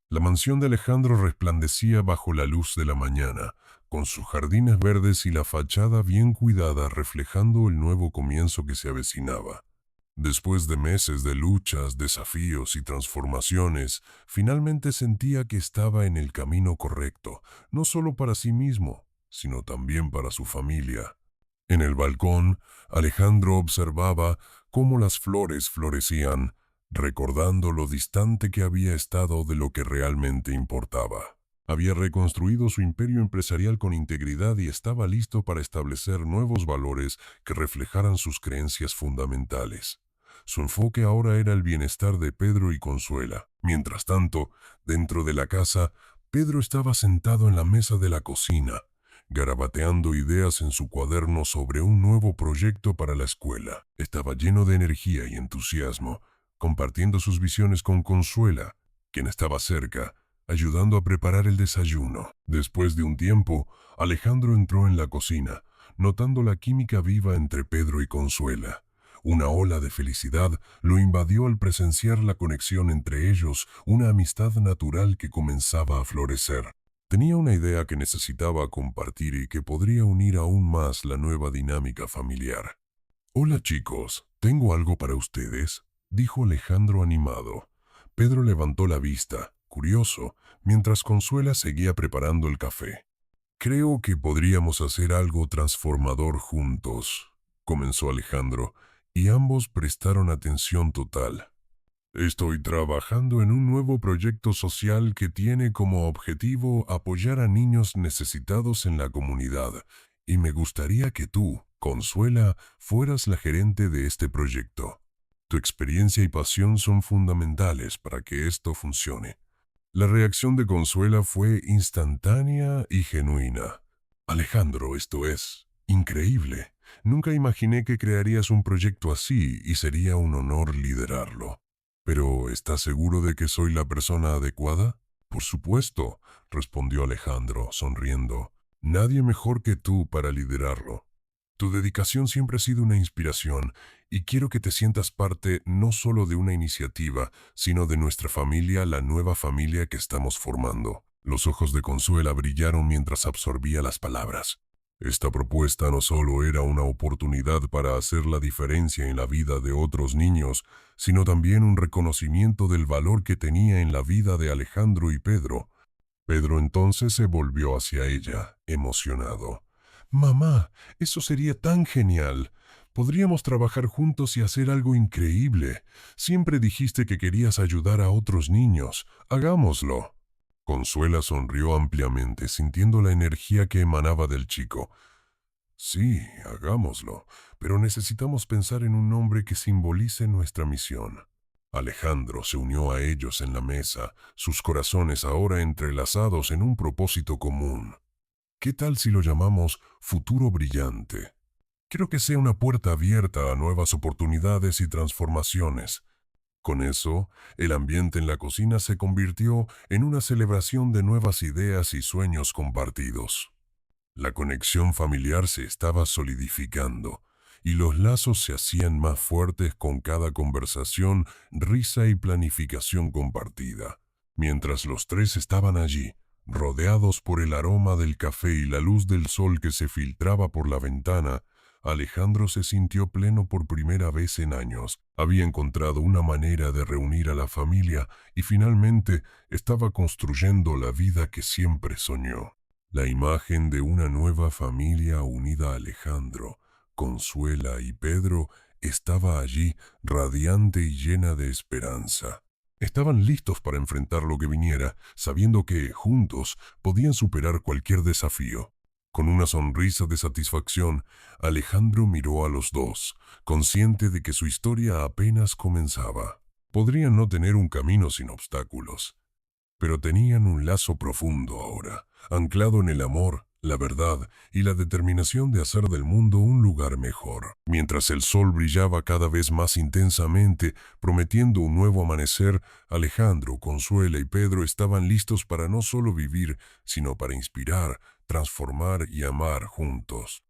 La mansión de Alejandro resplandecía bajo la luz de la mañana, con sus jardines verdes y la fachada bien cuidada reflejando el nuevo comienzo que se avecinaba. Después de meses de luchas, desafíos y transformaciones, finalmente sentía que estaba en el camino correcto, no solo para sí mismo, sino también para su familia. En el balcón, Alejandro observaba cómo las flores florecían, recordando lo distante que había estado de lo que realmente importaba. Había reconstruido su imperio empresarial con integridad y estaba listo para establecer nuevos valores que reflejaran sus creencias fundamentales. Su enfoque ahora era el bienestar de Pedro y Consuela. Mientras tanto, dentro de la casa, Pedro estaba sentado en la mesa de la cocina, garabateando ideas en su cuaderno sobre un nuevo proyecto para la escuela. Estaba lleno de energía y entusiasmo, compartiendo sus visiones con Consuela, quien estaba cerca, ayudando a preparar el desayuno. Después de un tiempo, Alejandro entró en la cocina, notando la química viva entre Pedro y Consuela. Una ola de felicidad lo invadió al presenciar la conexión entre ellos, una amistad natural que comenzaba a florecer. Tenía una idea que necesitaba compartir y que podría unir aún más la nueva dinámica familiar. «Hola chicos, tengo algo para ustedes», dijo Alejandro animado. Pedro levantó la vista, curioso, mientras Consuela seguía preparando el café. «Creo que podríamos hacer algo transformador juntos», comenzó Alejandro, y ambos prestaron atención total. «Estoy trabajando en un nuevo proyecto social que tiene como objetivo apoyar a niños necesitados en la comunidad, y me gustaría que tú, Consuela, fueras la gerente de este proyecto. Tu experiencia y pasión son fundamentales para que esto funcione». La reacción de Consuela fue instantánea y genuina. «Alejandro, esto es increíble. Nunca imaginé que crearías un proyecto así y sería un honor liderarlo. Pero, ¿estás seguro de que soy la persona adecuada?» «Por supuesto», respondió Alejandro, sonriendo. «Nadie mejor que tú para liderarlo. Tu dedicación siempre ha sido una inspiración y quiero que te sientas parte no solo de una iniciativa, sino de nuestra familia, la nueva familia que estamos formando». Los ojos de Consuela brillaron mientras absorbía las palabras. Esta propuesta no solo era una oportunidad para hacer la diferencia en la vida de otros niños, sino también un reconocimiento del valor que tenía en la vida de Alejandro y Pedro. Pedro entonces se volvió hacia ella, emocionado. Mamá, eso sería tan genial. Podríamos trabajar juntos y hacer algo increíble. Siempre dijiste que querías ayudar a otros niños. Hagámoslo. Consuela sonrió ampliamente, sintiendo la energía que emanaba del chico. Sí, hagámoslo, pero necesitamos pensar en un nombre que simbolice nuestra misión. Alejandro se unió a ellos en la mesa, sus corazones ahora entrelazados en un propósito común. ¿Qué tal si lo llamamos Futuro Brillante? Quiero que sea una puerta abierta a nuevas oportunidades y transformaciones. Con eso, el ambiente en la cocina se convirtió en una celebración de nuevas ideas y sueños compartidos. La conexión familiar se estaba solidificando y los lazos se hacían más fuertes con cada conversación, risa y planificación compartida. Mientras los tres estaban allí, rodeados por el aroma del café y la luz del sol que se filtraba por la ventana, Alejandro se sintió pleno por primera vez en años. Había encontrado una manera de reunir a la familia y finalmente estaba construyendo la vida que siempre soñó. La imagen de una nueva familia unida a Alejandro, Consuela y Pedro estaba allí, radiante y llena de esperanza. Estaban listos para enfrentar lo que viniera, sabiendo que, juntos, podían superar cualquier desafío. Con una sonrisa de satisfacción, Alejandro miró a los dos, consciente de que su historia apenas comenzaba. Podrían no tener un camino sin obstáculos, pero tenían un lazo profundo ahora, anclado en el amor, la verdad y la determinación de hacer del mundo un lugar mejor. Mientras el sol brillaba cada vez más intensamente, prometiendo un nuevo amanecer, Alejandro, Consuela y Pedro estaban listos para no solo vivir, sino para inspirar, transformar y amar juntos.